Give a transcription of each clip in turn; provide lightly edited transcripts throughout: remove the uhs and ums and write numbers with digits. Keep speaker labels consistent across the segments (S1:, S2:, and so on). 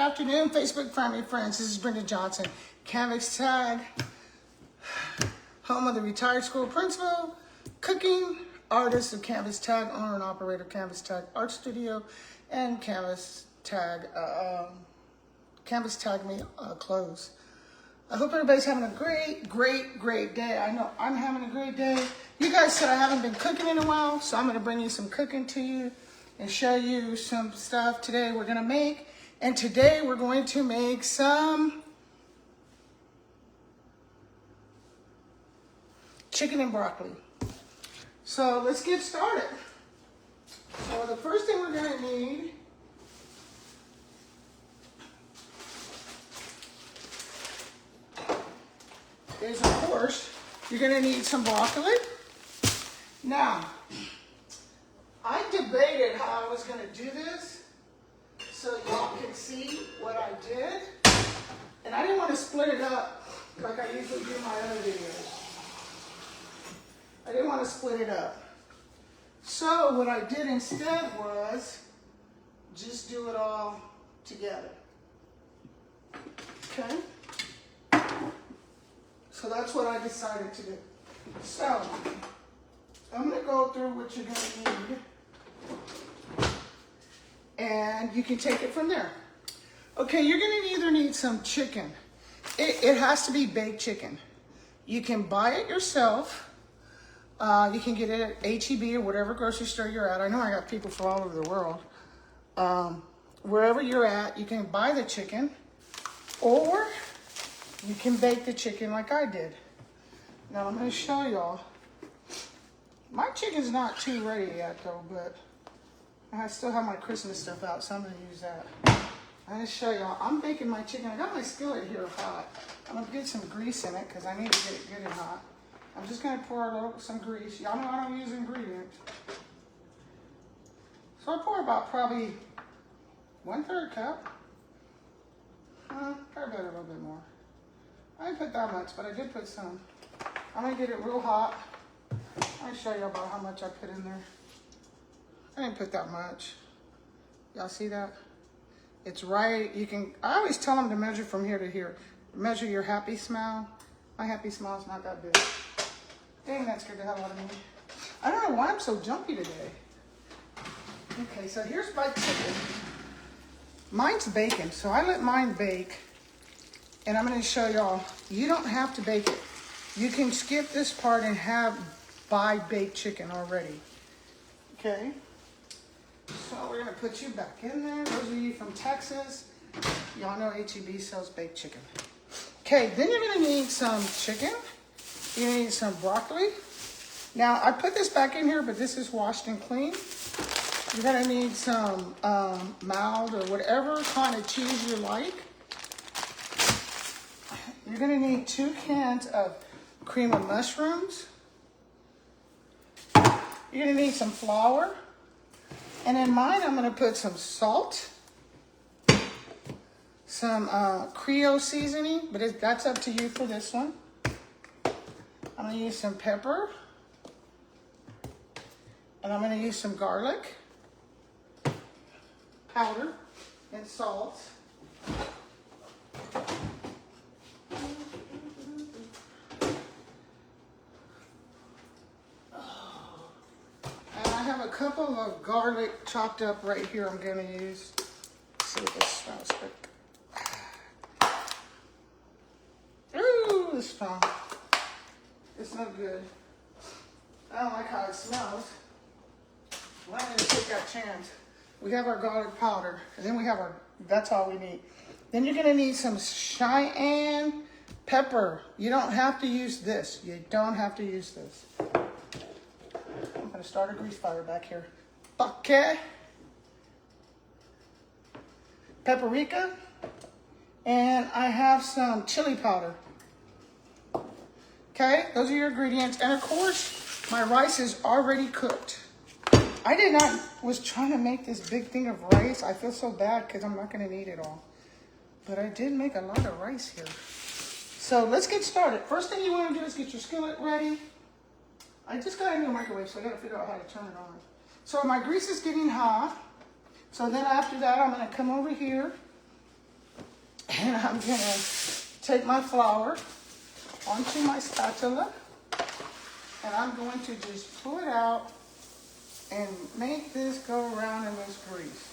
S1: afternoon, Facebook family and friends. This is Brenda Johnson, Canvas Tag, home of the retired school principal, cooking artist of Canvas Tag, owner and operator of Canvas Tag Art Studio, and Canvas Tag Me Clothes. I hope everybody's having a great day. I know I'm having a great day. You guys said I haven't been cooking in a while, so I'm going to bring you some cooking to you and show you some stuff today we're going to make. And today we're going to make some chicken and broccoli. So let's get started. So the first thing we're going to need is, of course, you're going to need some broccoli. Now, I debated how I was going to do this so y'all can see what I did. And I didn't want to split it up like I usually do in my other videos. I didn't want to split it up. So what I did instead was just do it all together. Okay? So that's what I decided to do. So I'm going to go through what you're going to need. And you can take it from there. Okay, you're going to either need some chicken. It has to be baked chicken. You can buy it yourself. You can get it at H-E-B or whatever grocery store you're at. I know I got people from all over the world. Wherever you're at, you can buy the chicken. Or you can bake the chicken like I did. Now I'm going to show y'all. My chicken's not too ready yet though, but I still have my Christmas stuff out, so I'm going to use that. I'm going to show y'all. I'm baking my chicken. I got my skillet here hot. I'm going to get some grease in it because I need to get it good and hot. I'm just going to pour some grease. Y'all know I don't use ingredients. So I pour about probably 1/3 cup. Probably a little bit more. I didn't put that much, but I did put some. I'm going to get it real hot. I'll show you about how much I put in there. I didn't put that much. Y'all see that? It's right. You can. I always tell them to measure from here to here. Measure your happy smile. My happy smile is not that big. Dang, that scared the hell out of me. I don't know why I'm so jumpy today. Okay, so here's my chicken. Mine's bacon, so I let mine bake. And I'm going to show y'all. You don't have to bake it. You can skip this part and buy baked chicken already. Okay. So we're going to put you back in there. Those of you from Texas, y'all know H-E-B sells baked chicken. Okay, then you're going to need some chicken. You're going to need some broccoli. Now, I put this back in here, but this is washed and clean. You're going to need some mild or whatever kind of cheese you like. You're going to need 2 cans of cream of mushrooms. You're going to need some flour. And in mine, I'm going to put some salt, some Creole seasoning, but that's up to you for this one. I'm going to use some pepper, and I'm going to use some garlic powder and salt. I have a couple of garlic chopped up right here I'm going to use. Let's see if this smells good. Ooh, this smells. It's no good. I don't like how it smells. Well, I'm going to take that chance. We have our garlic powder, and then we have that's all we need. Then you're going to need some cayenne pepper. You don't have to use this. You don't have to use this. I'm going to start a grease fire back here. Okay. Paprika. And I have some chili powder. Okay, those are your ingredients. And of course, my rice is already cooked. I was trying to make this big thing of rice. I feel so bad because I'm not going to need it all. But I did make a lot of rice here. So let's get started. First thing you want to do is get your skillet ready. I just got it in the microwave, so I got to figure out how to turn it on. So my grease is getting hot. So then after that, I'm going to come over here And I'm gonna take my flour onto my spatula, and I'm going to just pull it out and make this go around in this grease.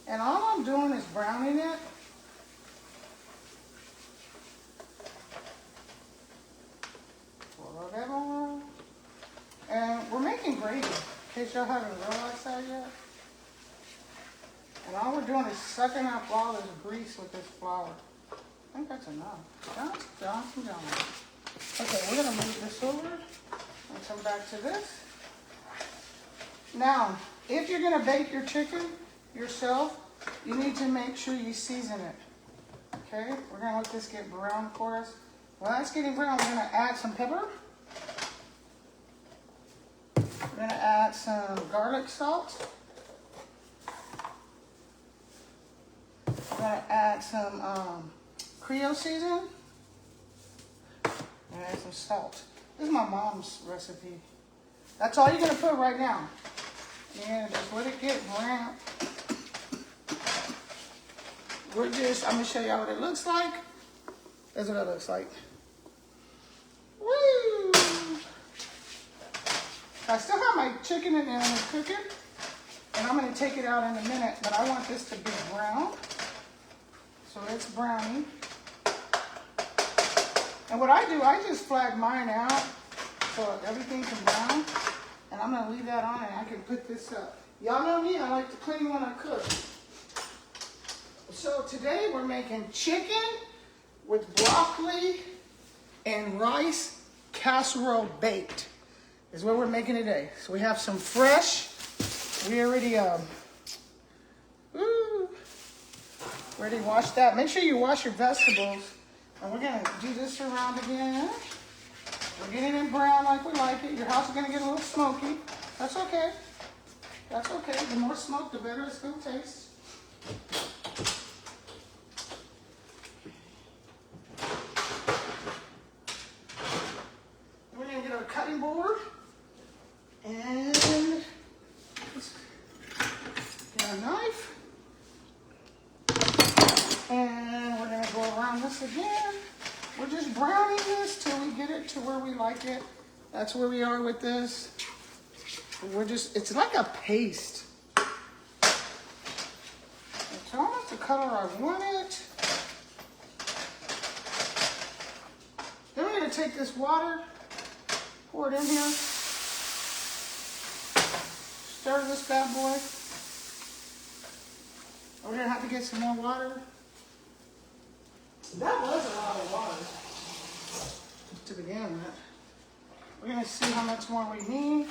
S1: And all I'm doing is browning it. A little bit more. And we're making gravy, in case y'all haven't realized that yet. And all we're doing is sucking up all this grease with this flour. I think that's enough. Johnson. Okay, we're gonna move this over and come back to this. Now, if you're gonna bake your chicken yourself, you need to make sure you season it. Okay, we're gonna let this get brown for us. While that's getting brown, we're gonna add some pepper. We're gonna add some garlic salt. We're gonna add some Creole season. And add some salt. This is my mom's recipe. That's all you're gonna put right now. And just let it get brown. I'm gonna show y'all what it looks like. That's what it looks like. Woo! I still have my chicken in there and it's cooking. And I'm gonna take it out in a minute, but I want this to be brown. So it's browning. And what I do, I just flag mine out so everything can brown. And I'm gonna leave that on and I can put this up. Y'all know me, I like to clean when I cook. So today we're making chicken with broccoli and rice casserole baked is what we're making today. So we have some fresh, we already washed that. Make sure you wash your vegetables. And we're gonna do this around again. We're getting it brown like we like it. Your house is gonna get a little smoky. That's okay. That's okay. The more smoke, the better it's gonna taste. We're gonna get our cutting board and get a knife. And we're gonna go around this again. We're just browning this till we get it to where we like it. That's where we are with this. It's like a paste. It's almost the color I want it. Then we're gonna take this water, pour it in here, stir this bad boy. We're gonna have to get some more water. That was a lot of water to begin with. We're gonna see how much more we need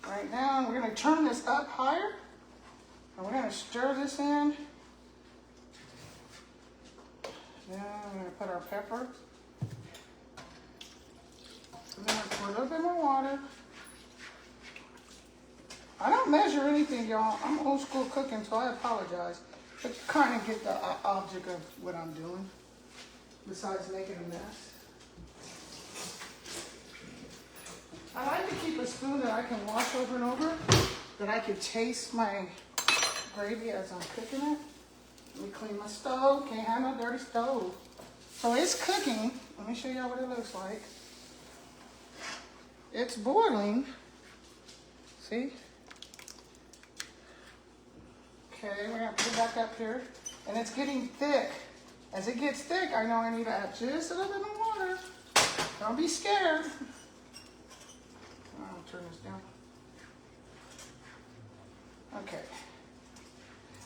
S1: right now. We're gonna turn this up higher and we're gonna stir this in. Then we're gonna put our pepper. And then we're gonna pour a little bit more water. I don't measure anything, y'all. I'm old school cooking, so I apologize. But you kind of get the object of what I'm doing, besides making a mess. I like to keep a spoon that I can wash over and over, that I can taste my gravy as I'm cooking it. Let me clean my stove. Can't have no dirty stove. So it's cooking. Let me show y'all what it looks like. It's boiling. See? Okay, we're gonna put it back up here. And it's getting thick. As it gets thick, I know I need to add just a little bit more water. Don't be scared. I'll turn this down. Okay.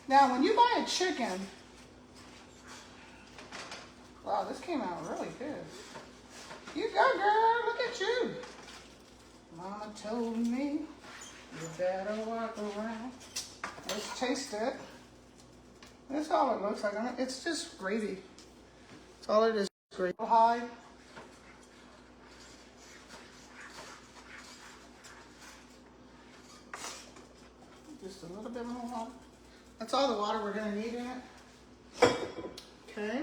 S1: Now, when you buy a chicken, wow, this came out really good. You go, girl, look at you. Mama told me you better walk around. Let's taste it. That's all it looks like. I mean, it's just gravy. That's all it is. Gravy. High. Just a little bit more water. That's all the water we're going to need in it. Okay.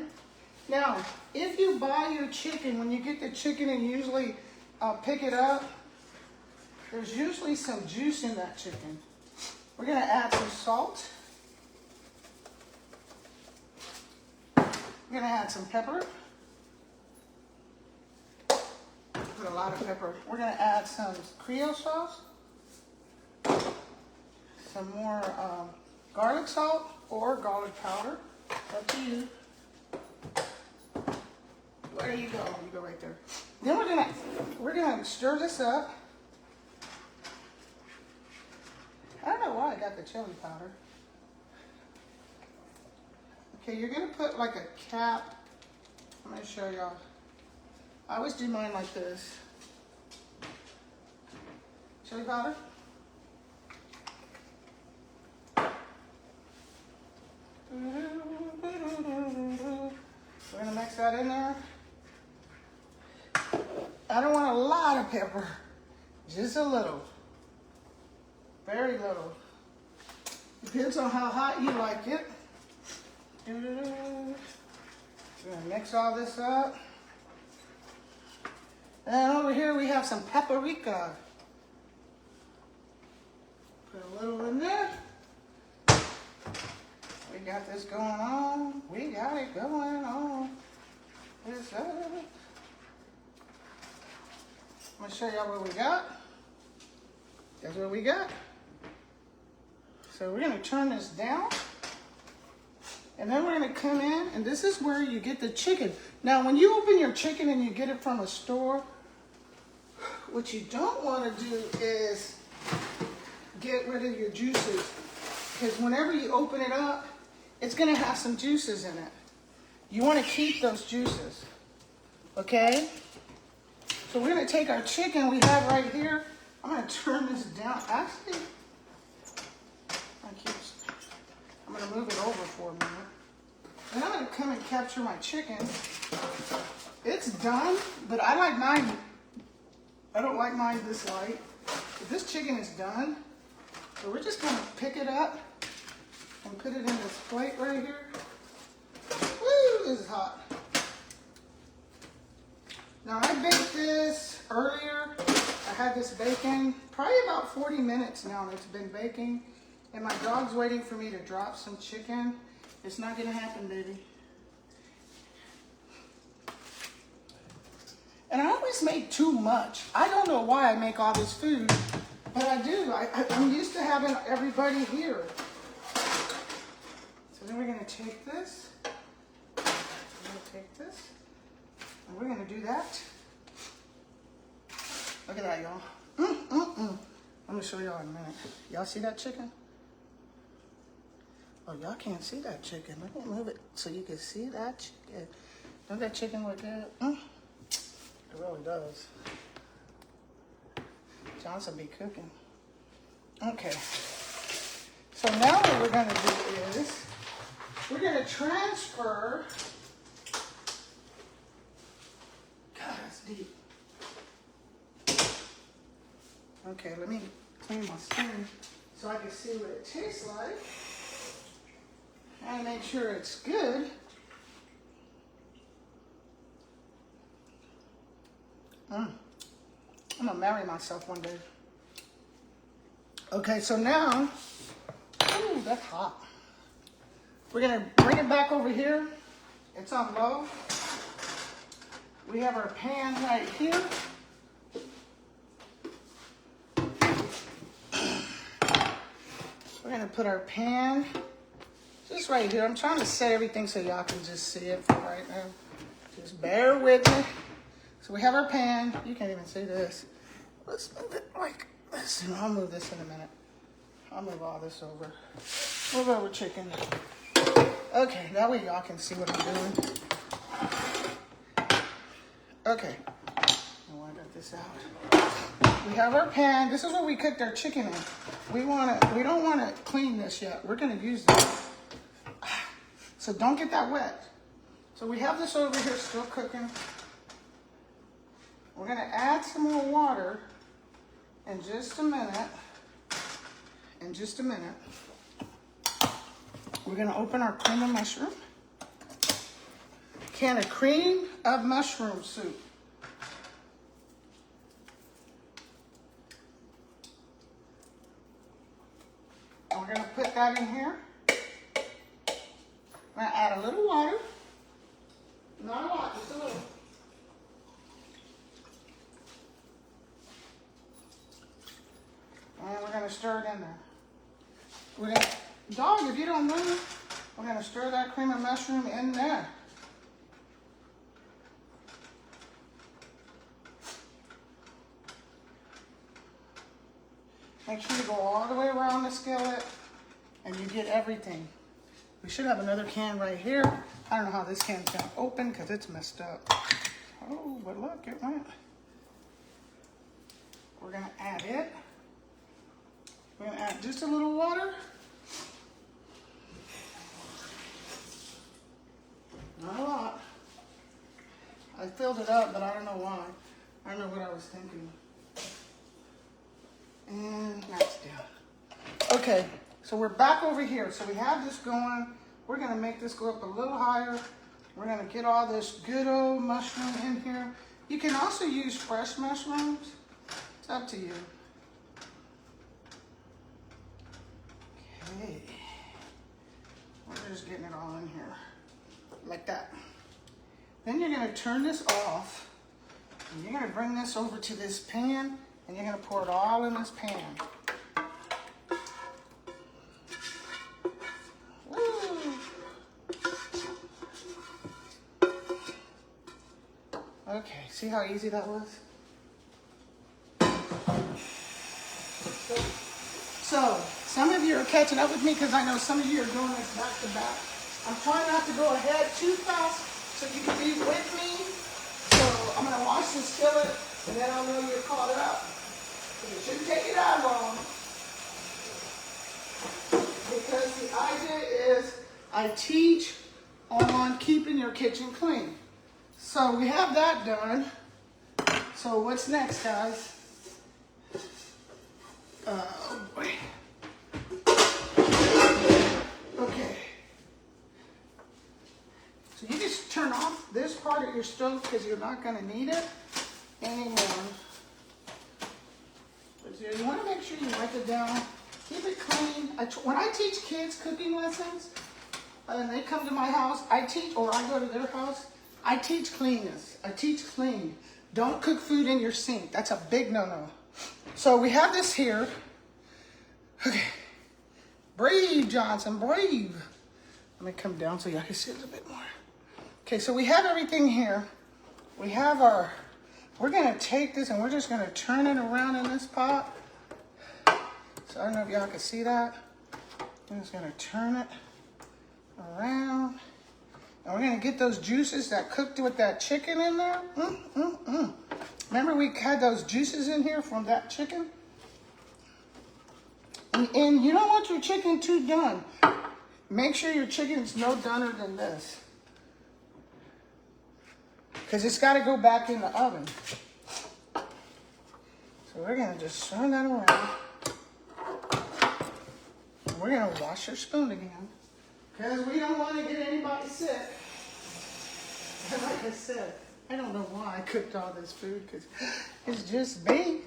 S1: Now, if you buy your chicken, when you get the chicken and usually pick it up, there's usually some juice in that chicken. We're going to add some salt. We're gonna add some pepper. Put a lot of pepper. We're gonna add some Creole sauce, some more garlic salt or garlic powder. Up to you. There you go. You go right there. Then we're gonna stir this up. I don't know why I got the chili powder. Okay, you're gonna put like a cap. I'm gonna show y'all. I always do mine like this. Chili powder. We're gonna mix that in there. I don't want a lot of pepper, just a little. Very little. Depends on how hot you like it. We're gonna mix all this up. And over here we have some paprika. Put a little in there. We got this going on. We got it going on. I'm gonna show y'all what we got. That's what we got. So we're gonna turn this down. And then we're gonna come in, and this is where you get the chicken. Now, when you open your chicken and you get it from a store, what you don't wanna do is get rid of your juices. Because whenever you open it up, it's gonna have some juices in it. You wanna keep those juices, okay? So we're gonna take our chicken we have right here. I'm gonna turn this down. Actually, I'm gonna move it over for a minute. Then I'm gonna come and capture my chicken. It's done, but I like mine. I don't like mine this light. But this chicken is done. So we're just gonna pick it up and put it in this plate right here. Woo, this is hot. Now I baked this earlier. I had this baking probably about 40 minutes now. It's been baking. And my dog's waiting for me to drop some chicken. It's not gonna happen, baby. And I always make too much. I don't know why I make all this food, but I do. I'm used to having everybody here. So then we're gonna take this. We're gonna take this. And we're gonna do that. Look at that, y'all. I'm gonna show y'all in a minute. Y'all see that chicken? Oh, y'all can't see that chicken. Let me move it so you can see that chicken. Don't that chicken look good? It really does. Johnson be cooking. Okay. So now what we're gonna do is we're gonna transfer. God, that's deep. Okay, let me clean my spoon so I can see what it tastes like. And make sure it's good. I'm gonna marry myself one day. Okay, so now, ooh, that's hot. We're gonna bring it back over here. It's on low. We have our pan right here. We're gonna put our pan just right here. I'm trying to set everything so y'all can just see it for right now. Just bear with me. So we have our pan. You can't even see this. Let's move it like this. And I'll move this in a minute. I'll move all this over. Move over chicken. Okay, that way y'all can see what I'm doing. Okay. Now I got this out. We have our pan. This is what we cooked our chicken in. We don't want to clean this yet. We're going to use this. So don't get that wet. So we have this over here still cooking. We're gonna add some more water in just a minute. In just a minute. We're gonna open our cream of mushroom. Can of cream of mushroom soup. And we're gonna put that in here. I'm gonna add a little water. Not a lot, just a little. And we're gonna stir it in there. We're gonna, dog, if you don't move, we're gonna stir that cream of mushroom in there. Make sure you go all the way around the skillet and you get everything. We should have another can right here. I don't know how this can's gonna open because it's messed up. Oh, but look, it went. We're gonna add it. We're gonna add just a little water. Not a lot. I filled it up, but I don't know why. I don't know what I was thinking. And that's down. Okay, so we're back over here. So we have this going. We're gonna make this go up a little higher. We're gonna get all this good old mushroom in here. You can also use fresh mushrooms. It's up to you. Okay. We're just getting it all in here. Like that. Then you're gonna turn this off. And you're gonna bring this over to this pan. And you're gonna pour it all in this pan. Woo. Okay, see how easy that was? So, some of you are catching up with me because I know some of you are doing this back to back. I'm trying not to go ahead too fast so you can be with me. So, I'm gonna wash the skillet and then I'll know you're caught up. It shouldn't take you that long. Because the idea is I teach on keeping your kitchen clean. So we have that done. So what's next, guys? Oh boy. Okay. So you just turn off this part of your stove because you're not going to need it anymore. You want to make sure you wipe it down, keep it clean. When I teach kids cooking lessons, and they come to my house, I teach, or I go to their house, I teach cleanness. I teach clean. Don't cook food in your sink. That's a big no-no. So we have this here. Okay. Breathe, Johnson, breathe. Let me come down so y'all can see it a bit more. Okay, so we have everything here. We have our... We're gonna take this and we're just gonna turn it around in this pot. So I don't know if y'all can see that. I'm just gonna turn it around. And we're gonna get those juices that cooked with that chicken in there. Remember we had those juices in here from that chicken? And you don't want your chicken too done. Make sure your chicken's no doner than this. Because it's got to go back in the oven. So we're going to just turn that around. And we're going to wash our spoon again. Because we don't want to get anybody sick. And like I said, I don't know why I cooked all this food. Because it's just me.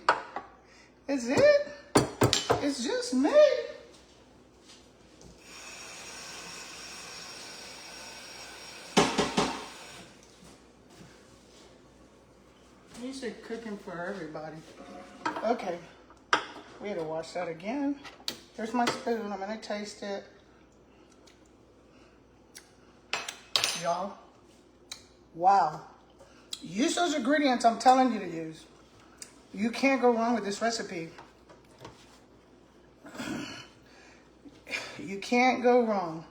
S1: It's it. It's just me. You said cooking for everybody. Okay, we had to wash that again. Here's my spoon. I'm gonna taste it. Y'all, wow. Use those ingredients I'm telling you to use. You can't go wrong with this recipe. You can't go wrong.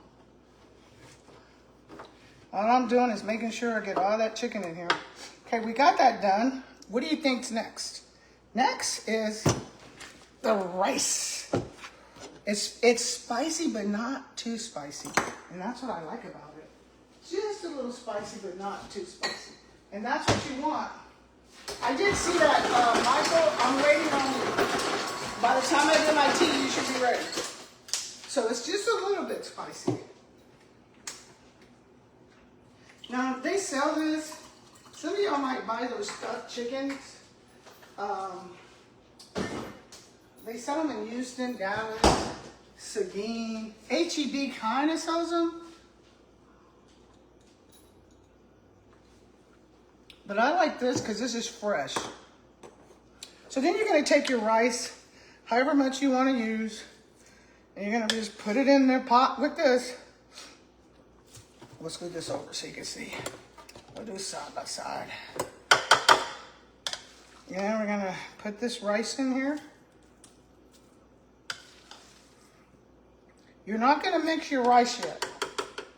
S1: All I'm doing is making sure I get all that chicken in here. Okay, we got that done. What do you think's next? Next is the rice. It's spicy, but not too spicy. And that's what I like about it. Just a little spicy, but not too spicy. And that's what you want. I did see that, Michael, I'm waiting on you. By the time I do my tea, you should be ready. So it's just a little bit spicy. Now, they sell this. Some of y'all might buy those stuffed chickens. They sell them in Houston, Dallas, Seguin. HEB kind of sells them. But I like this because this is fresh. So then you're going to take your rice, however much you want to use, and you're going to just put it in their pot with this. Let's move this over so you can see. We'll do side by side. And we're going to put this rice in here. You're not going to mix your rice yet.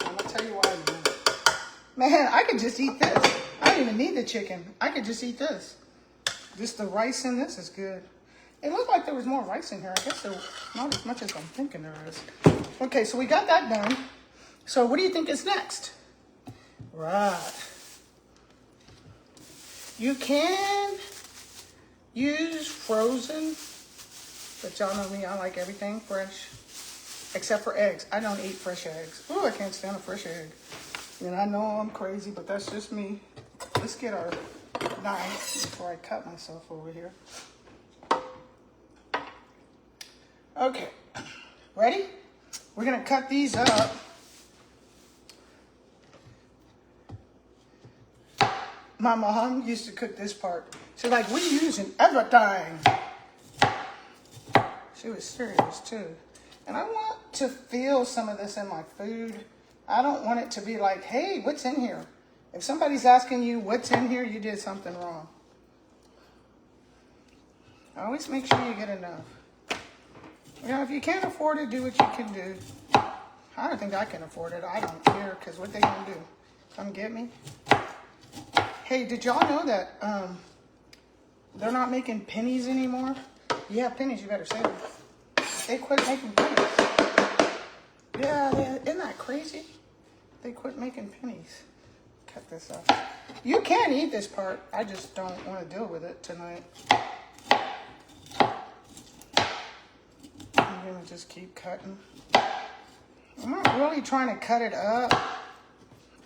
S1: I'm going to tell you why in a minute. Man, I could just eat this. I don't even need the chicken. I could just eat this. Just the rice in this is good. It looked like there was more rice in here. I guess there's not as much as I'm thinking there is. Okay, so we got that done. So what do you think is next? Right. You can use frozen, but y'all know me, I like everything fresh, except for eggs. I don't eat fresh eggs. Ooh, I can't stand a fresh egg. And I know I'm crazy, but that's just me. Let's get our knife before I cut myself over here. Okay, ready? We're gonna cut these up. My mom used to cook this part. She's like, we using everything. She was serious too. And I want to feel some of this in my food. I don't want it to be like, hey, what's in here? If somebody's asking you what's in here, you did something wrong. Always make sure you get enough. You know, if you can't afford it, do what you can do. I don't think I can afford it. I don't care, because what they gonna do? Come get me? Hey, did y'all know that they're not making pennies anymore? You have pennies, you better save them. They quit making pennies. Yeah, isn't that crazy? They quit making pennies. Cut this off. You can eat this part. I just don't want to deal with it tonight. I'm going to just keep cutting. I'm not really trying to cut it up.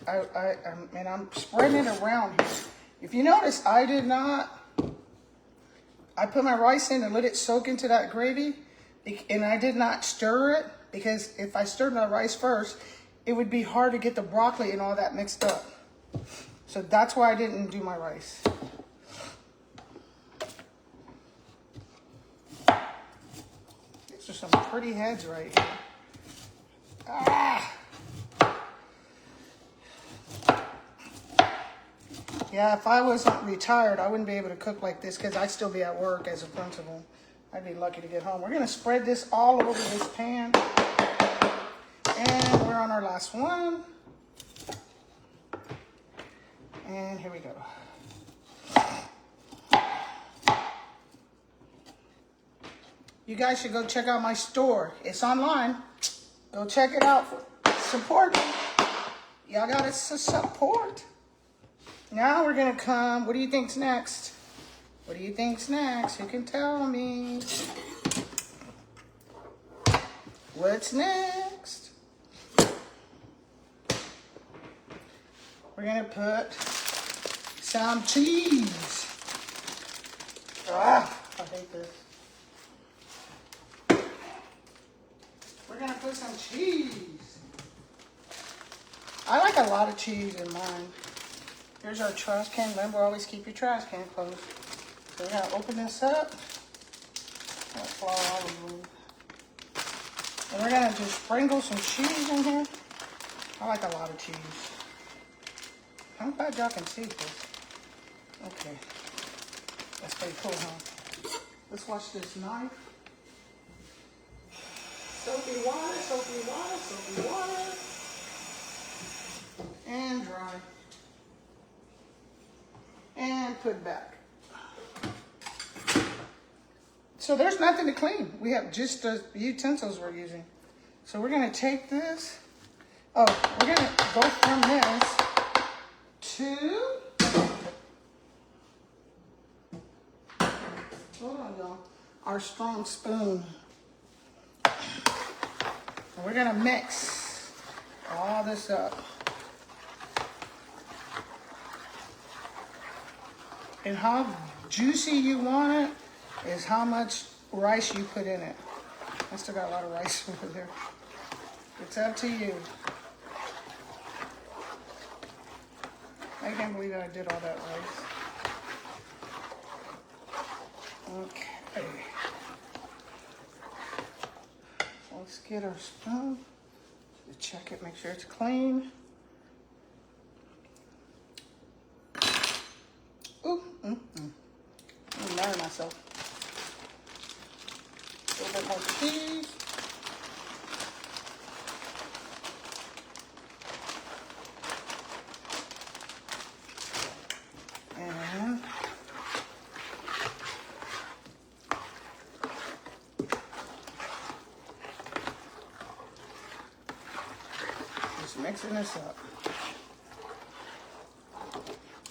S1: I'm spreading it around here. If you notice, I put my rice in and let it soak into that gravy, and I did not stir it, because if I stirred my rice first, it would be hard to get the broccoli and all that mixed up. So that's why I didn't do my rice. These are some pretty heads right here. Ah! Yeah, if I wasn't retired, I wouldn't be able to cook like this, because I'd still be at work as a principal. I'd be lucky to get home. We're going to spread this all over this pan. And we're on our last one. And here we go. You guys should go check out my store. It's online. Go check it out. Support me. Y'all got to support. Now we're going to come. What do you think's next? What do you think's next? You can tell me. What's next? We're going to put some cheese. Ah, I hate this. We're going to put some cheese. I like a lot of cheese in mine. Here's our trash can. Remember, always keep your trash can closed. So we're going to open this up. That flour all over. And we're going to just sprinkle some cheese in here. I like a lot of cheese. I'm glad y'all can see this. Okay. That's pretty cool, huh? Let's watch this knife. Soapy water, soapy water, soapy water. And dry. And put back. So there's nothing to clean. We have just the utensils we're using. So we're going to take this. Oh, we're going to go from this to, hold on, y'all, our strong spoon. And we're going to mix all this up. And how juicy you want it is how much rice you put in it. I still got a lot of rice over there. It's up to you. I can't believe that I did all that rice. Okay. Let's get our spoon to check it, make sure it's clean. Ooh, I'm marrying myself. A little bit more cheese. And just mixing this up.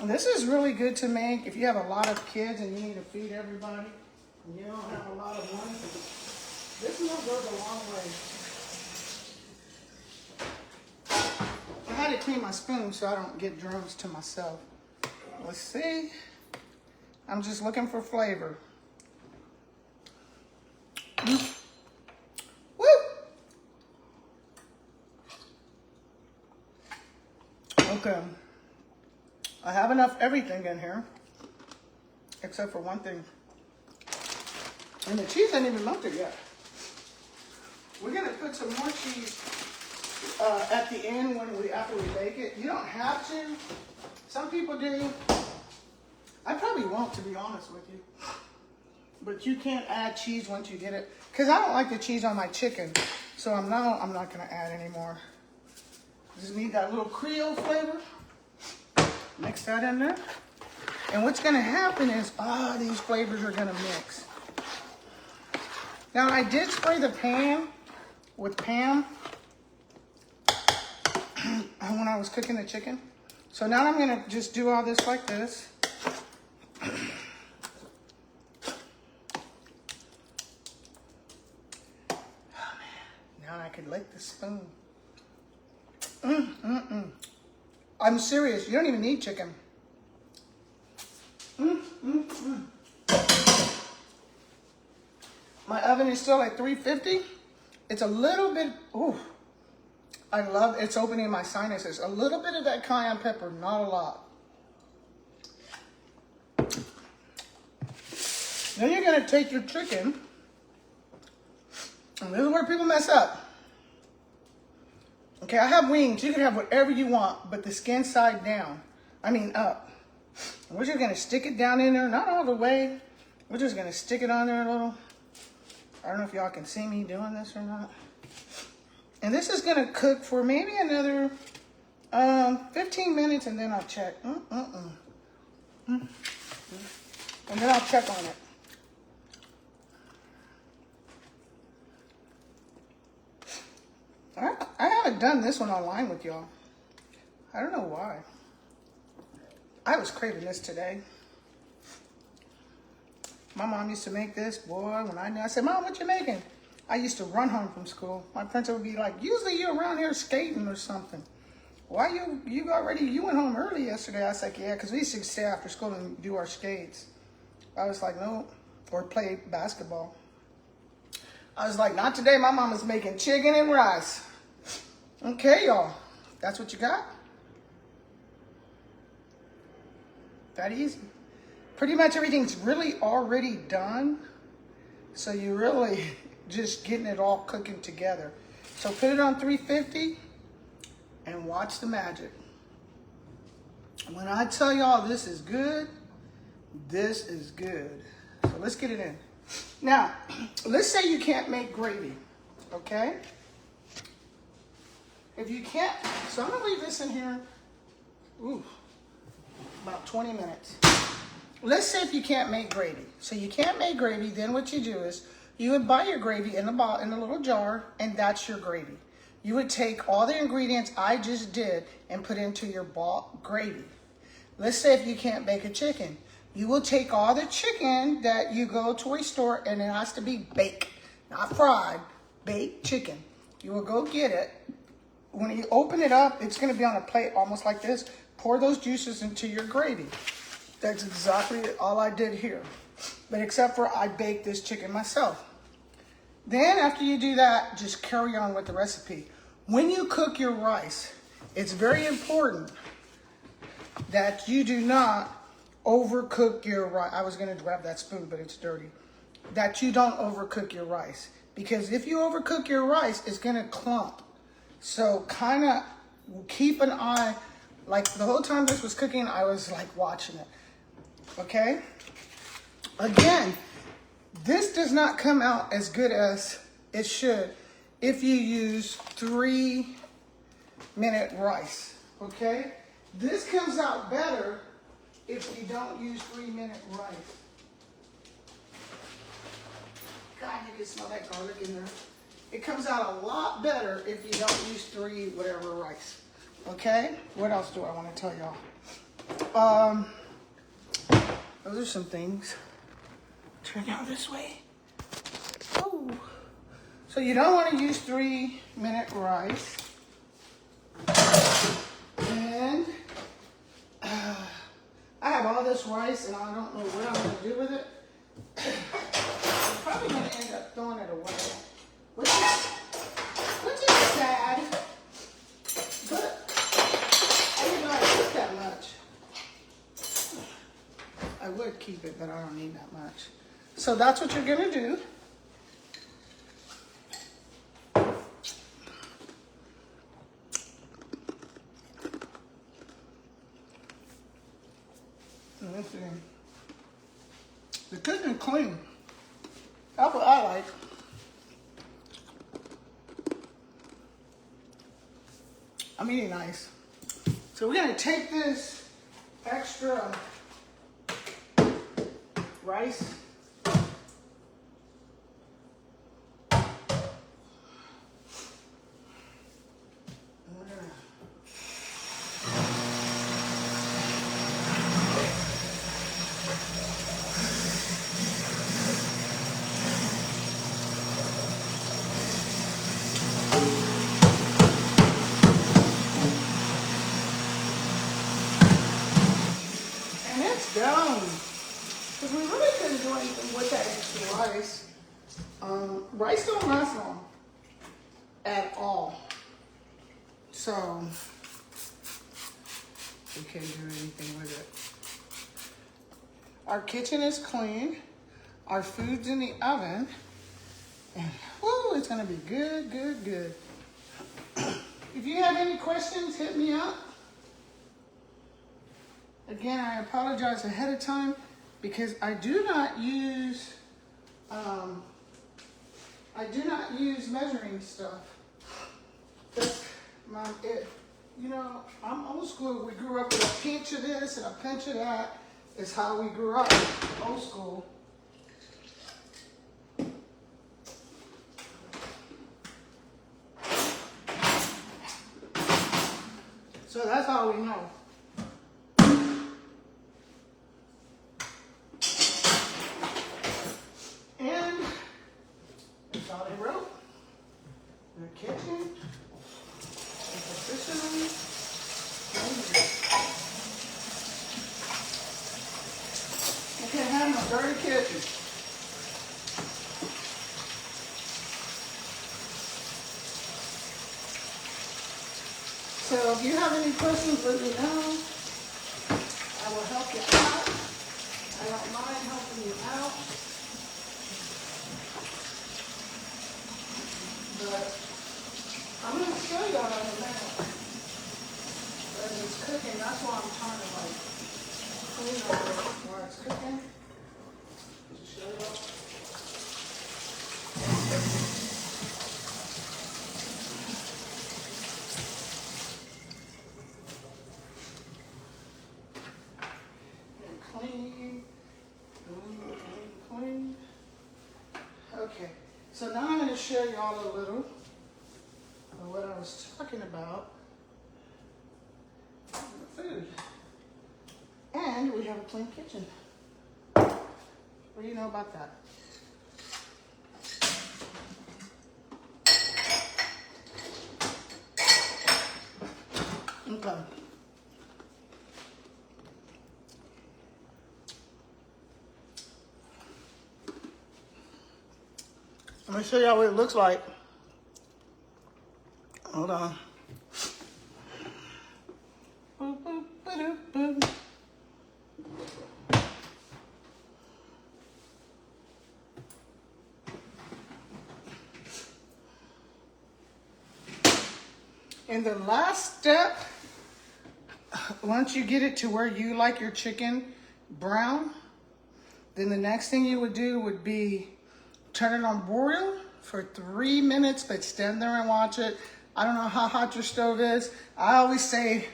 S1: And this is really good to make if you have a lot of kids and you need to feed everybody and you don't have a lot of money. This meal goes a long way. I had to clean my spoon so I don't get germs to myself. Let's see. I'm just looking for flavor. Woo! Okay. I have enough everything in here, except for one thing. And the cheese ain't even melted yet. We're gonna put some more cheese at the end after we bake it. You don't have to. Some people do. I probably won't, to be honest with you. But you can't add cheese once you get it, because I don't like the cheese on my chicken, so I'm not gonna add any more. Just need that little Creole flavor. Mix that in there. And what's gonna happen is, these flavors are gonna mix. Now I did spray the pan with Pam when I was cooking the chicken. So now I'm gonna just do all this like this. Oh man, now I could lick the spoon. I'm serious, you don't even need chicken. My oven is still at 350. It's a little bit, I love, it's opening my sinuses. A little bit of that cayenne pepper, not a lot. Then you're gonna take your chicken, and this is where people mess up. Okay, I have wings. You can have whatever you want, but the skin side down. I mean up. And we're just gonna stick it down in there, not all the way. We're just gonna stick it on there a little. I don't know if y'all can see me doing this or not. And this is gonna cook for maybe another 15 minutes, and then I'll check. And then I'll check on it. I haven't done this one online with y'all. I don't know why. I was craving this today. My mom used to make this, boy, when I said, Mom, what you making? I used to run home from school. My principal would be like, usually you're around here skating or something. Why you went home early yesterday? I was like, yeah, because we used to stay after school and do our skates. I was like, no, or play basketball. I was like, not today, my mama's making chicken and rice. Okay, y'all, that's what you got? That easy. Pretty much everything's really already done. So you're really just getting it all cooking together. So put it on 350 and watch the magic. When I tell y'all this is good, this is good. So let's get it in. Now, let's say you can't make gravy, okay? If you can't, so I'm gonna leave this in here, about 20 minutes. Let's say if you can't make gravy. So you can't make gravy, then what you do is you would buy your gravy in a little jar, and that's your gravy. You would take all the ingredients I just did and put into your gravy. Let's say if you can't bake a chicken, you will take all the chicken that you go to a store, and it has to be baked, not fried, baked chicken. You will go get it. When you open it up, it's gonna be on a plate almost like this. Pour those juices into your gravy. That's exactly all I did here. But except for I baked this chicken myself. Then after you do that, just carry on with the recipe. When you cook your rice, it's very important that you do not overcook your rice. I was gonna grab that spoon, but it's dirty. That you don't overcook your rice. Because if you overcook your rice, it's gonna clump. So kind of keep an eye, like the whole time this was cooking, I was like watching it, okay? Again, this does not come out as good as it should if you use 3-minute rice, okay? This comes out better if you don't use 3-minute rice. God, you can smell that garlic in there. It comes out a lot better if you don't use 3 whatever rice, okay? What else do I want to tell y'all? Those are some things. Turn out this way. Oh. So you don't want to use 3-minute rice. And I have all this rice and I don't know what I'm going to do with it. I'm probably going to end up throwing it away. Which is sad. But I didn't know I cooked that much. I would keep it, but I don't need that much. So that's what you're going to do. Let's see. The kitchen clean. That's what I like. I'm eating nice. So we're going to take this extra rice. Done. Because we really couldn't do anything with that extra rice. Rice don't last long at all. So we couldn't do anything with it. Our kitchen is clean. Our food's in the oven. And whoo, it's gonna be good, good, good. If you have any questions, hit me up. Again, I apologize ahead of time because I do not use measuring stuff. You know, I'm old school. We grew up with a pinch of this and a pinch of that. Is how we grew up, old school. So that's how we know. In the kitchen, officially, I can't have no dirty kitchen. So if you have any questions, let me know. I will help you out. I don't mind helping you out. But I'm going to show y'all in a minute. As it's cooking, that's why I'm trying to like clean over while it's cooking. Just show y'all. And clean. Clean. Okay. So now I'm going to show y'all a little of what I was talking about. The food. And we have a clean kitchen. What do you know about that? Okay. I'm going to show y'all what it looks like. Hold on. Boop, boop, boop. Ba-doop-boop. And the last step, once you get it to where you like your chicken brown, then the next thing you would do would be turn it on broil for 3 minutes, but stand there and watch it. I don't know how hot your stove is. I always say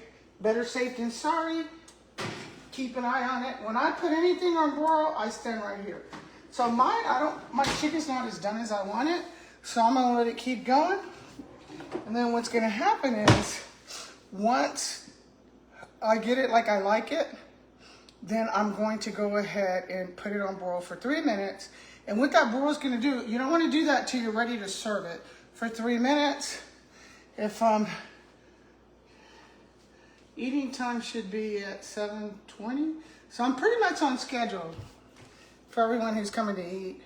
S1: better safe than sorry. Keep an eye on it. When I put anything on broil, I stand right here. So mine, my chicken's not as done as I want it, so I'm gonna let it keep going. And then what's gonna happen is, once I get it like I like it, then I'm going to go ahead and put it on broil for 3 minutes. And what that broil is gonna do, you don't wanna do that till you're ready to serve it. For 3 minutes, if eating time should be at 7:20. So I'm pretty much on schedule for everyone who's coming to eat.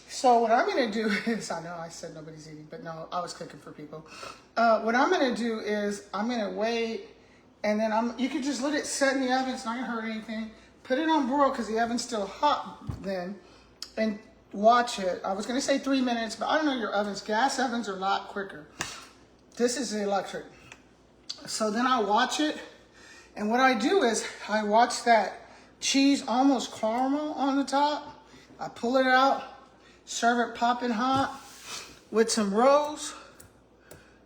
S1: So what I'm gonna do is, I know I said nobody's eating, but no, I was cooking for people. What I'm gonna do is, I'm gonna wait, and then you can just let it set in the oven. It's not gonna hurt anything. Put it on broil because the oven's still hot then, and watch it. I was gonna say 3 minutes, but I don't know your ovens. Gas ovens are a lot quicker. This is the electric. So then I watch it, and what I do is, I watch that cheese almost caramel on the top. I pull it out, serve it popping hot with some rolls,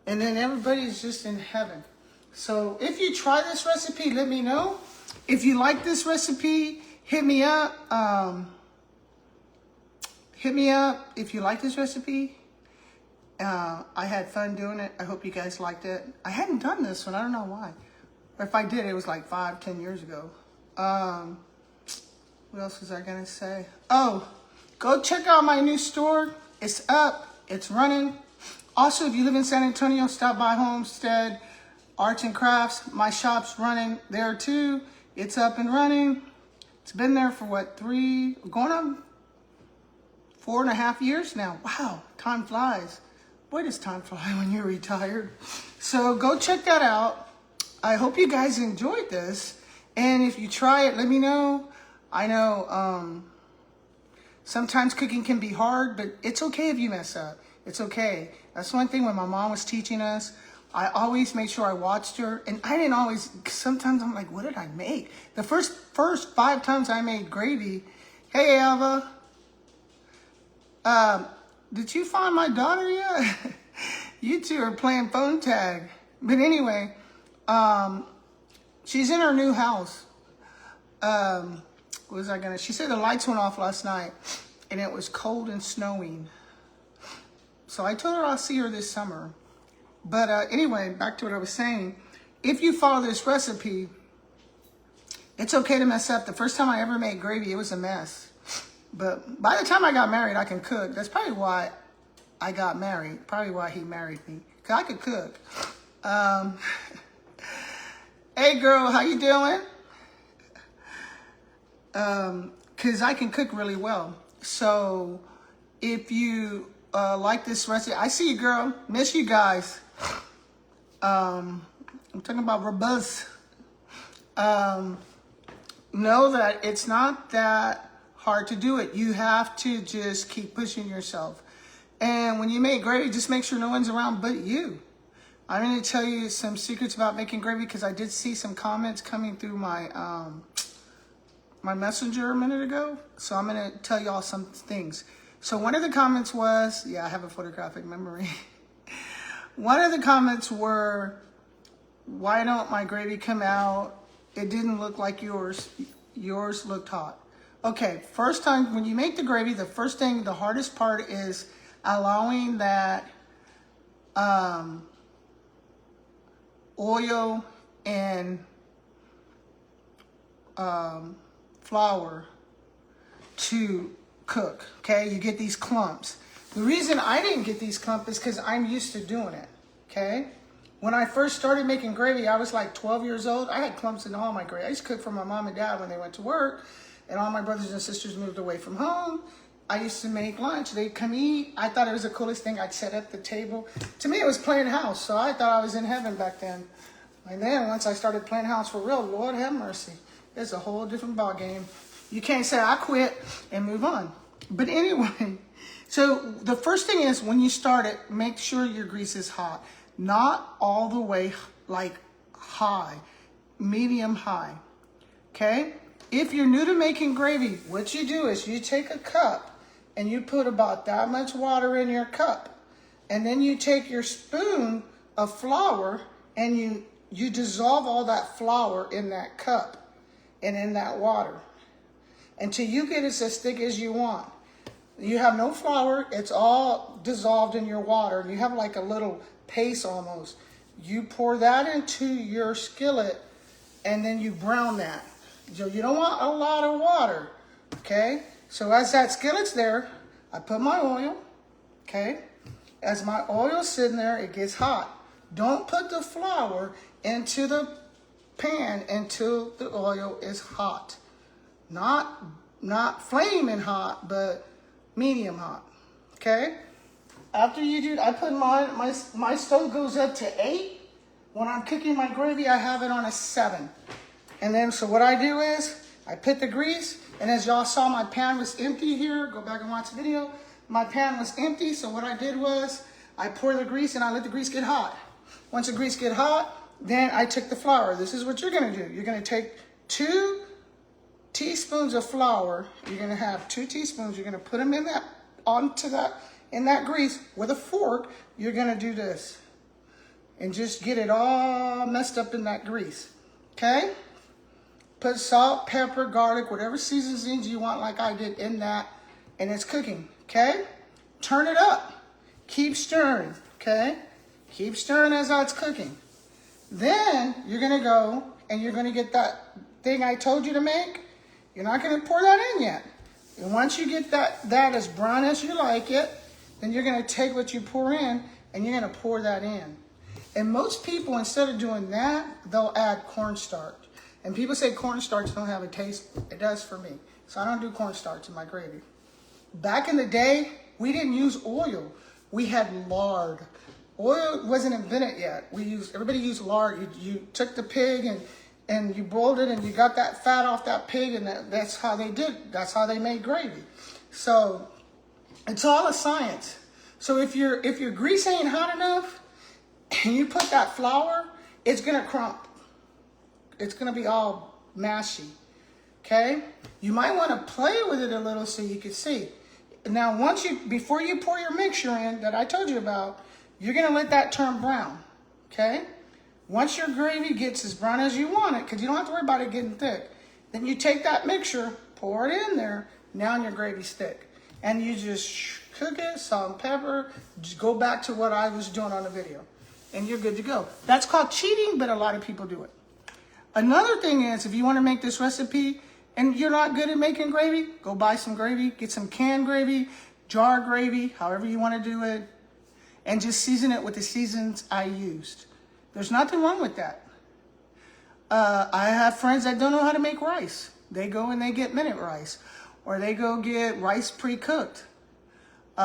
S1: and then everybody's just in heaven. So if you try this recipe, let me know. If you like this recipe, hit me up. Hit me up if you like this recipe. I had fun doing it. I hope you guys liked it. I hadn't done this one. I don't know why. Or if I did, it was like 5-10 years ago. What else was I gonna say? Oh, go check out my new store. It's up, it's running. Also, if you live in San Antonio, stop by Homestead Arts and Crafts. My shop's running there too. It's up and running. It's been there for what, going on 4.5 years now. Wow, time flies. Boy, does time fly when you're retired. So go check that out. I hope you guys enjoyed this. And if you try it, let me know. I know sometimes cooking can be hard, but it's okay if you mess up. It's okay. That's one thing when my mom was teaching us. I always made sure I watched her. And I didn't always, sometimes I'm like, what did I make? The first 5 times I made gravy. Hey, Alva. Did you find my daughter yet? You two are playing phone tag. But anyway, she's in her new house. She said the lights went off last night and it was cold and snowing. So I told her I'll see her this summer. But anyway, back to what I was saying. If you follow this recipe, it's okay to mess up. The first time I ever made gravy, it was a mess. But by the time I got married, I can cook. That's probably why I got married. Probably why he married me. Because I could cook. Hey girl, how you doing? Because I can cook really well. So if you like this recipe, I see you, girl. Miss you guys. I'm talking about robust. Know that it's not that hard to do it. You have to just keep pushing yourself. And when you make gravy, just make sure no one's around but you. I'm going to tell you some secrets about making gravy because I did see some comments coming through my my messenger a minute ago. So I'm going to tell you all some things. So one of the comments was, yeah, I have a photographic memory. One of the comments were, why don't my gravy come out? It didn't look like yours. Yours looked hot. Okay, first time, when you make the gravy, the first thing, the hardest part is allowing that oil and flour to cook, okay? You get these clumps. The reason I didn't get these clumps is because I'm used to doing it, okay? When I first started making gravy, I was like 12 years old. I had clumps in all my gravy. I used to cook for my mom and dad when they went to work, and all my brothers and sisters moved away from home. I used to make lunch. They'd come eat. I thought it was the coolest thing. I'd set up the table. To me, it was playing house, so I thought I was in heaven back then. And then once I started playing house for real, Lord have mercy, it's a whole different ball game. You can't say I quit and move on. But anyway, so the first thing is when you start it, make sure your grease is hot. Not all the way like high, medium high, okay? If you're new to making gravy, what you do is you take a cup and you put about that much water in your cup. And then you take your spoon of flour and you dissolve all that flour in that cup and in that water until you get it as thick as you want. You have no flour, it's all dissolved in your water. You have like a little paste almost. You pour that into your skillet and then you brown that. So you don't want a lot of water, okay? So as that skillet's there, I put my oil, okay? As my oil's sitting there, it gets hot. Don't put the flour into the pan until the oil is hot. Not flaming hot, but medium hot, okay? After you do, I put my stove goes up to 8. When I'm cooking my gravy, I have it on a 7. And then, so what I do is, I put the grease, and as y'all saw, my pan was empty here. Go back and watch the video. My pan was empty, so what I did was, I pour the grease and I let the grease get hot. Once the grease get hot, then I took the flour. This is what you're gonna do. You're gonna take 2 teaspoons of flour. You're gonna have 2 teaspoons. You're gonna put them in that grease with a fork. You're gonna do this and just get it all messed up in that grease, okay? Put salt, pepper, garlic, whatever seasonings you want like I did in that, and it's cooking, okay? Turn it up. Keep stirring, okay? Keep stirring as it's cooking. Then you're gonna go and you're gonna get that thing I told you to make. You're not gonna pour that in yet. And once you get that as brown as you like it, then you're gonna take what you pour in and you're gonna pour that in. And most people, instead of doing that, they'll add cornstarch. And people say cornstarch don't have a taste. It does for me. So I don't do cornstarch in my gravy. Back in the day, we didn't use oil. We had lard. Oil wasn't invented yet. Everybody used lard. You took the pig and you boiled it and you got that fat off that pig, and that's how they did. That's how they made gravy. So it's all a science. So if your grease ain't hot enough and you put that flour, it's gonna crump. It's gonna be all mashy. Okay? You might want to play with it a little so you can see. Now, before you pour your mixture in that I told you about, you're gonna let that turn brown. Okay? Once your gravy gets as brown as you want it, because you don't have to worry about it getting thick, then you take that mixture, pour it in there. Now your gravy's thick, and you just cook it, salt and pepper. Just go back to what I was doing on the video, and you're good to go. That's called cheating, but a lot of people do it. Another thing is, if you want to make this recipe and you're not good at making gravy, go buy some gravy, get some canned gravy, jar gravy, however you want to do it, and just season it with the seasons I used. There's nothing wrong with that. I have friends that don't know how to make rice. They go and they get minute rice, or they go get rice pre-cooked.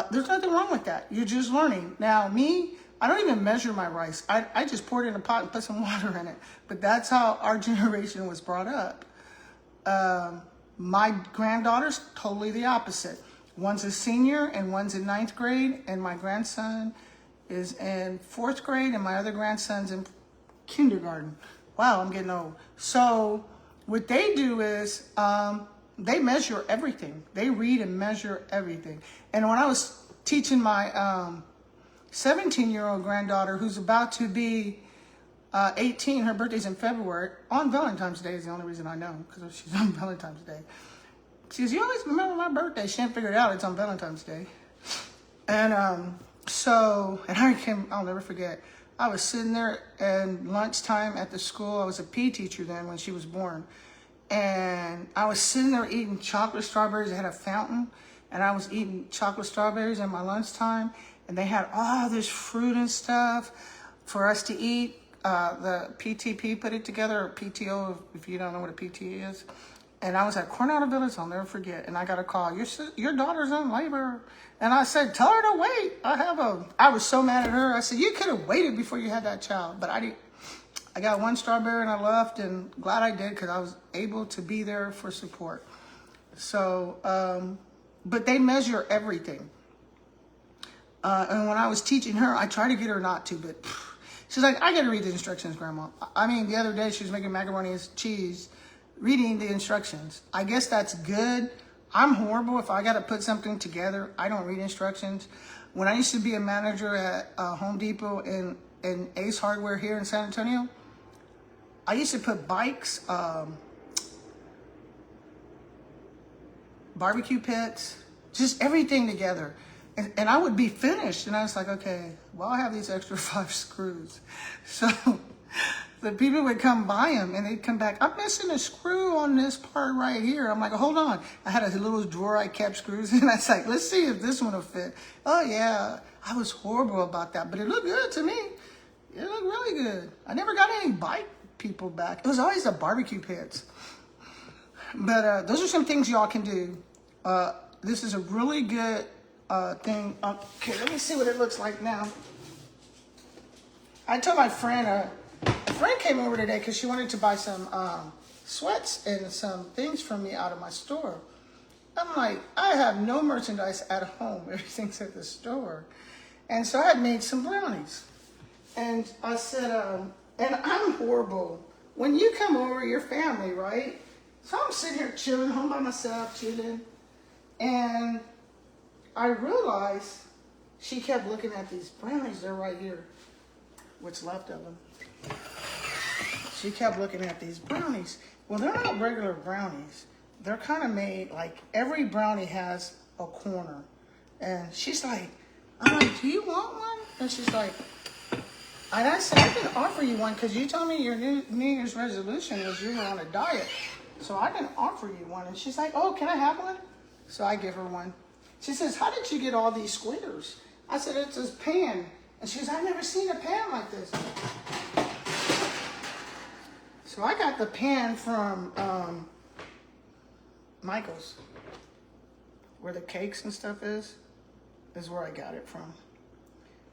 S1: There's nothing wrong with that. You're just learning. Now, me, I don't even measure my rice. I just pour it in a pot and put some water in it. But that's how our generation was brought up. My granddaughter's totally the opposite. One's a senior and one's in 9th grade, and my grandson is in 4th grade, and my other grandson's in kindergarten. Wow, I'm getting old. So what they do is they measure everything. They read and measure everything. And when I was teaching my 17-year-old granddaughter, who's about to be 18, her birthday's in February, on Valentine's Day is the only reason I know, because she's on Valentine's Day. She says, you always remember my birthday. She didn't figure it out, it's on Valentine's Day. And I'll never forget, I was sitting there at lunchtime at the school. I was a PE teacher then when she was born. And I was sitting there eating chocolate strawberries. They had a fountain, and I was eating chocolate strawberries at my lunchtime. And they had all this fruit and stuff for us to eat. The PTP put it together, or PTO, if you don't know what a PT is. And I was at Coronado Village, I'll never forget. And I got a call, your daughter's in labor. And I said, tell her to wait. I was so mad at her. I said, you could have waited before you had that child. But I I got one strawberry and I left, and glad I did because I was able to be there for support. So, but they measure everything. And when I was teaching her, I tried to get her not to, but she's like, I got to read the instructions, Grandma. I mean, the other day she was making macaroni and cheese, reading the instructions. I guess that's good. I'm horrible. If I got to put something together, I don't read instructions. When I used to be a manager at Home Depot and Ace Hardware here in San Antonio, I used to put bikes, barbecue pits, just everything together. And I would be finished. And I was like, okay, well, I have these extra 5 screws. So the people would come buy them and they'd come back, I'm missing a screw on this part right here. I'm like, hold on. I had a little drawer I kept screws in. I was like, let's see if this one will fit. Oh, yeah. I was horrible about that, but it looked good to me. It looked really good. I never got any bike people back. It was always the barbecue pits. But those are some things y'all can do. This is a really good thing. Okay, let me see what it looks like now. I told my friend, a friend came over today because she wanted to buy some sweats and some things from me out of my store. I'm like, I have no merchandise at home. Everything's at the store. And so I had made some brownies. And I said, and I'm horrible. When you come over, your family, right? So I'm sitting here chilling, home by myself, chilling. And I realized she kept looking at these brownies. They're right here. What's left of them. She kept looking at these brownies. Well, they're not regular brownies. They're kind of made, like every brownie has a corner. And she's like, I'm like, do you want one? And she's like, and I said, I can offer you one because you told me your New Year's resolution was you were on a diet. So I can offer you one. And she's like, oh, can I have one? So I give her one. She says, how did you get all these squares? I said, it's this pan. And she goes, I've never seen a pan like this. So I got the pan from Michael's, where the cakes and stuff is where I got it from.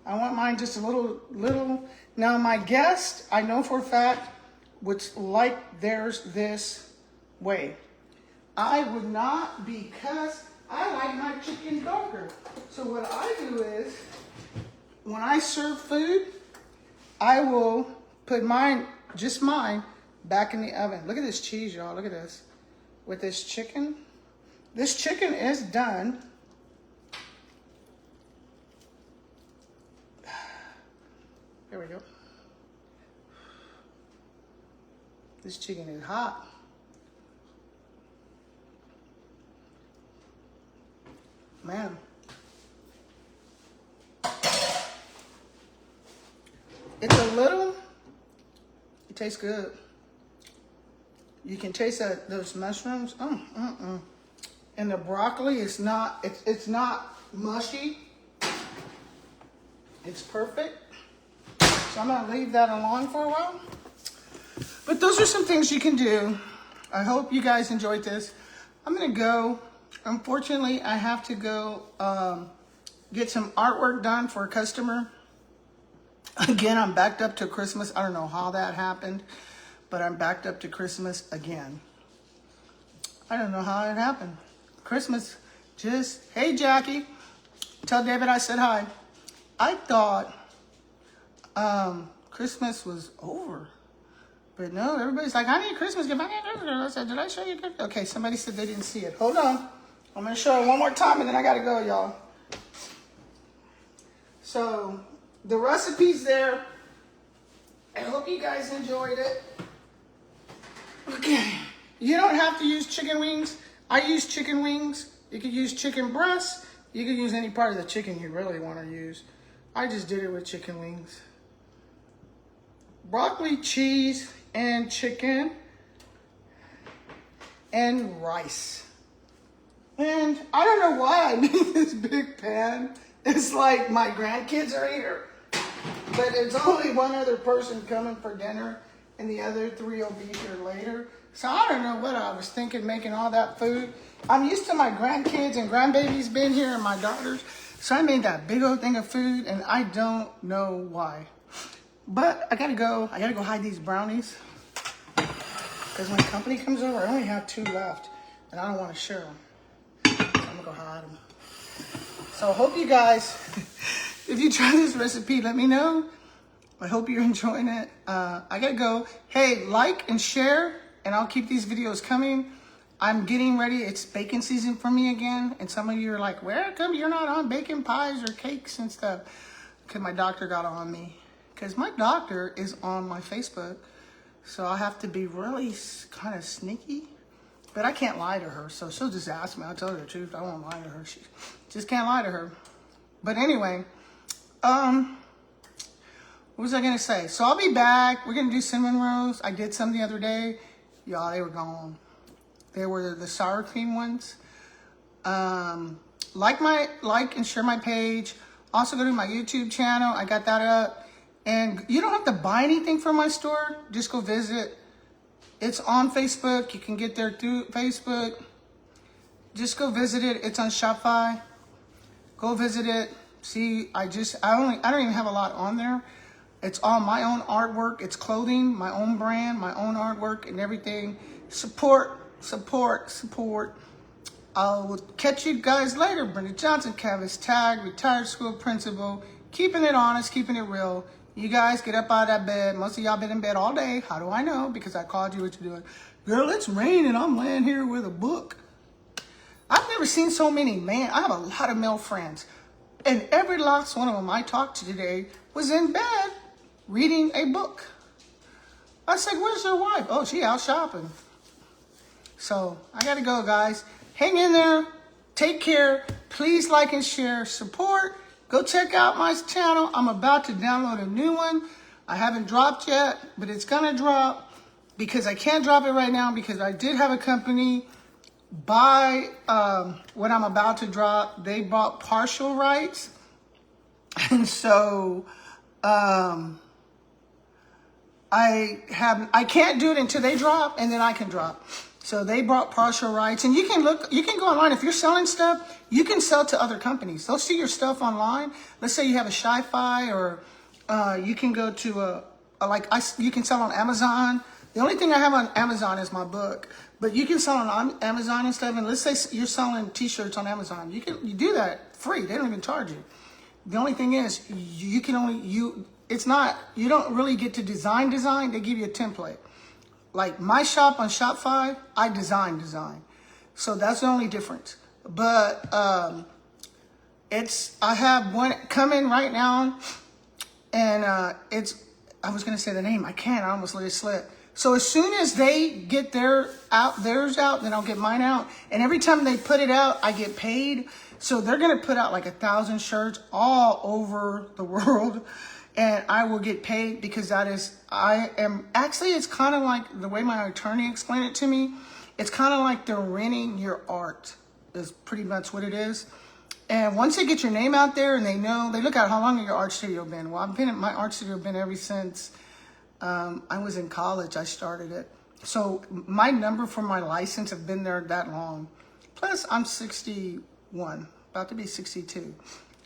S1: I want mine just a little. Now my guest, I know for a fact, would like theirs this way. I would not, because I like my chicken darker. So what I do is, when I serve food, I will put mine, just mine, back in the oven. Look at this cheese, y'all. Look at this. With this chicken. This chicken is done. There we go. This chicken is hot. Man. It's a little, it tastes good. You can taste those mushrooms. And the broccoli is not, it's not mushy. It's perfect. So I'm gonna leave that alone for a while. But those are some things you can do. I hope you guys enjoyed this. I'm gonna go. Unfortunately, I have to go get some artwork done for a customer. Again, I'm backed up to Christmas. I don't know how that happened, but I'm backed up to Christmas again. I don't know how it happened. Christmas just, hey Jackie, tell David I said hi. I thought Christmas was over, but no, everybody's like, I need a Christmas gift. I said, did I show you? Okay, somebody said they didn't see it. Hold on. I'm going to show it one more time and then I got to go, y'all. So the recipe's there. I hope you guys enjoyed it. Okay. You don't have to use chicken wings. I use chicken wings. You could use chicken breasts. You could use any part of the chicken you really want to use. I just did it with chicken wings. Broccoli, cheese, and chicken. And rice. And I don't know why I made this big pan. It's like my grandkids are here. But it's only one other person coming for dinner. And the other 3 will be here later. So I don't know what I was thinking making all that food. I'm used to my grandkids and grandbabies being here and my daughters. So I made that big old thing of food and I don't know why. But I gotta go hide these brownies. Because when company comes over, I only have 2 left. And I don't want to share them. So I'm gonna go hide them. So I hope you guys, if you try this recipe, let me know. I hope you're enjoying it. I gotta go. Hey, like and share, and I'll keep these videos coming. I'm getting ready. It's baking season for me again. And some of you are like, where come you're not on baking pies or cakes and stuff? Because my doctor got on me. Because my doctor is on my Facebook. So I have to be really kind of sneaky. But I can't lie to her. So she'll just ask me. I'll tell her the truth. I won't lie to her. She just can't lie to her. But anyway, what was I going to say? So I'll be back. We're going to do cinnamon rolls. I did some the other day. Y'all, they were gone. They were the sour cream ones. Like and share my page. Also go to my YouTube channel. I got that up. And you don't have to buy anything from my store. Just go visit. It's on Facebook. You can get there through Facebook. Just go visit it. It's on Shopify. Go visit it. See, I don't even have a lot on there. It's all my own artwork. It's clothing, my own brand, my own artwork and everything. Support. I'll catch you guys later. Brenda Johnson, Canvas Tag, retired school principal. Keeping it honest, keeping it real. You guys get up out of that bed. Most of y'all been in bed all day. How do I know? Because I called you what you're doing. Girl, it's raining. I'm laying here with a book. I've never seen so many, man. I have a lot of male friends. And every last one of them I talked to today was in bed reading a book. I said, where's your wife? Oh, she out shopping. So I got to go, guys. Hang in there. Take care. Please like and share. Support. Go check out my channel. I'm about to download a new one. I haven't dropped yet, but it's going to drop because I can't drop it right now because I did have a company buy what I'm about to drop. They bought partial rights. And so I can't do it until they drop, and then I can drop. So they brought partial rights, and you can go online. If you're selling stuff, you can sell to other companies. They'll see your stuff online. Let's say you have a Sci-Fi, or you can go to you can sell on Amazon. The only thing I have on Amazon is my book, but you can sell on Amazon and stuff. And let's say you're selling T-shirts on Amazon. You do that free. They don't even charge you. The only thing is you don't really get to design. They give you a template. Like my shop on Shopify, I design. So that's the only difference. But I have one coming right now, and I was gonna say the name. I can't. I almost let it slip. So as soon as they get theirs out, then I'll get mine out. And every time they put it out, I get paid. So they're gonna put out like 1,000 shirts all over the world. And I will get paid because it's kind of like the way my attorney explained it to me. It's kind of like they're renting your art is pretty much what it is. And once they get your name out there and they look at how long your art studio been. Well, my art studio been ever since I was in college. I started it. So my number for my license have been there that long. Plus I'm 61, about to be 62.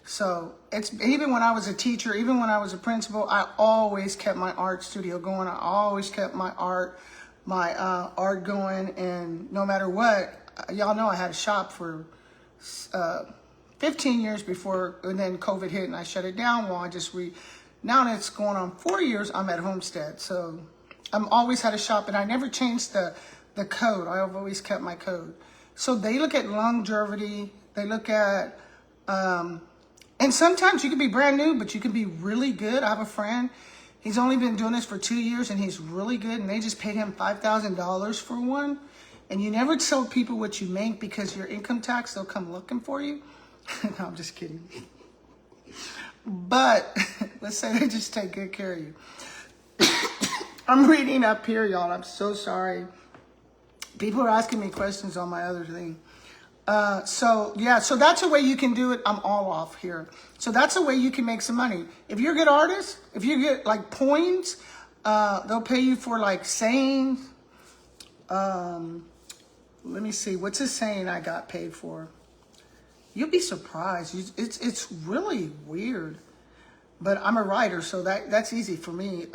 S1: So it's even when I was a teacher, even when I was a principal, I always kept my art studio going. I always kept my art going, and no matter what, y'all know I had a shop for 15 years before, and then COVID hit and I shut it down. Well, now that it's going on 4 years, I'm at Homestead. So I'm always had a shop, and I never changed the code. I've always kept my code. So they look at longevity. They look at and sometimes you can be brand new, but you can be really good. I have a friend. He's only been doing this for 2 years, and he's really good. And they just paid him $5,000 for one. And you never tell people what you make because your income tax, they'll come looking for you. No, I'm just kidding. But let's say they just take good care of you. I'm reading up here, y'all. I'm so sorry. People are asking me questions on my other thing. So that's a way you can do it. I'm all off here. So that's a way you can make some money. If you're a good artist, if you get like poems, they'll pay you for like sayings. Let me see. What's a saying I got paid for? You'll be surprised. It's really weird. But I'm a writer, so that's easy for me.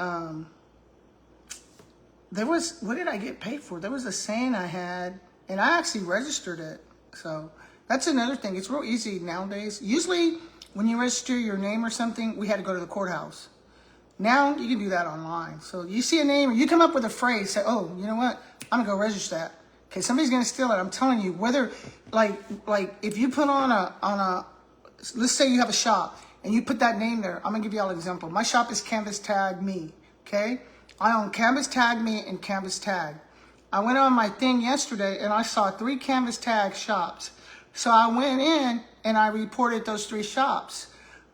S1: There was, what did I get paid for? There was a saying I had, and I actually registered it. So that's another thing. It's real easy nowadays. Usually when you register your name or something, we had to go to the courthouse. Now you can do that online. So you see a name, or you come up with a phrase, say, oh, you know what? I'm gonna go register that. Okay, somebody's gonna steal it. I'm telling you, whether like if you put on a, let's say you have a shop and you put that name there. I'm gonna give you all an example. My shop is Canvas Tag Me. Okay, I own Canvas Tag Me and Canvas Tag. I went on my thing yesterday and I saw 3 Canvas Tag shops. So I went in and I reported those 3 shops.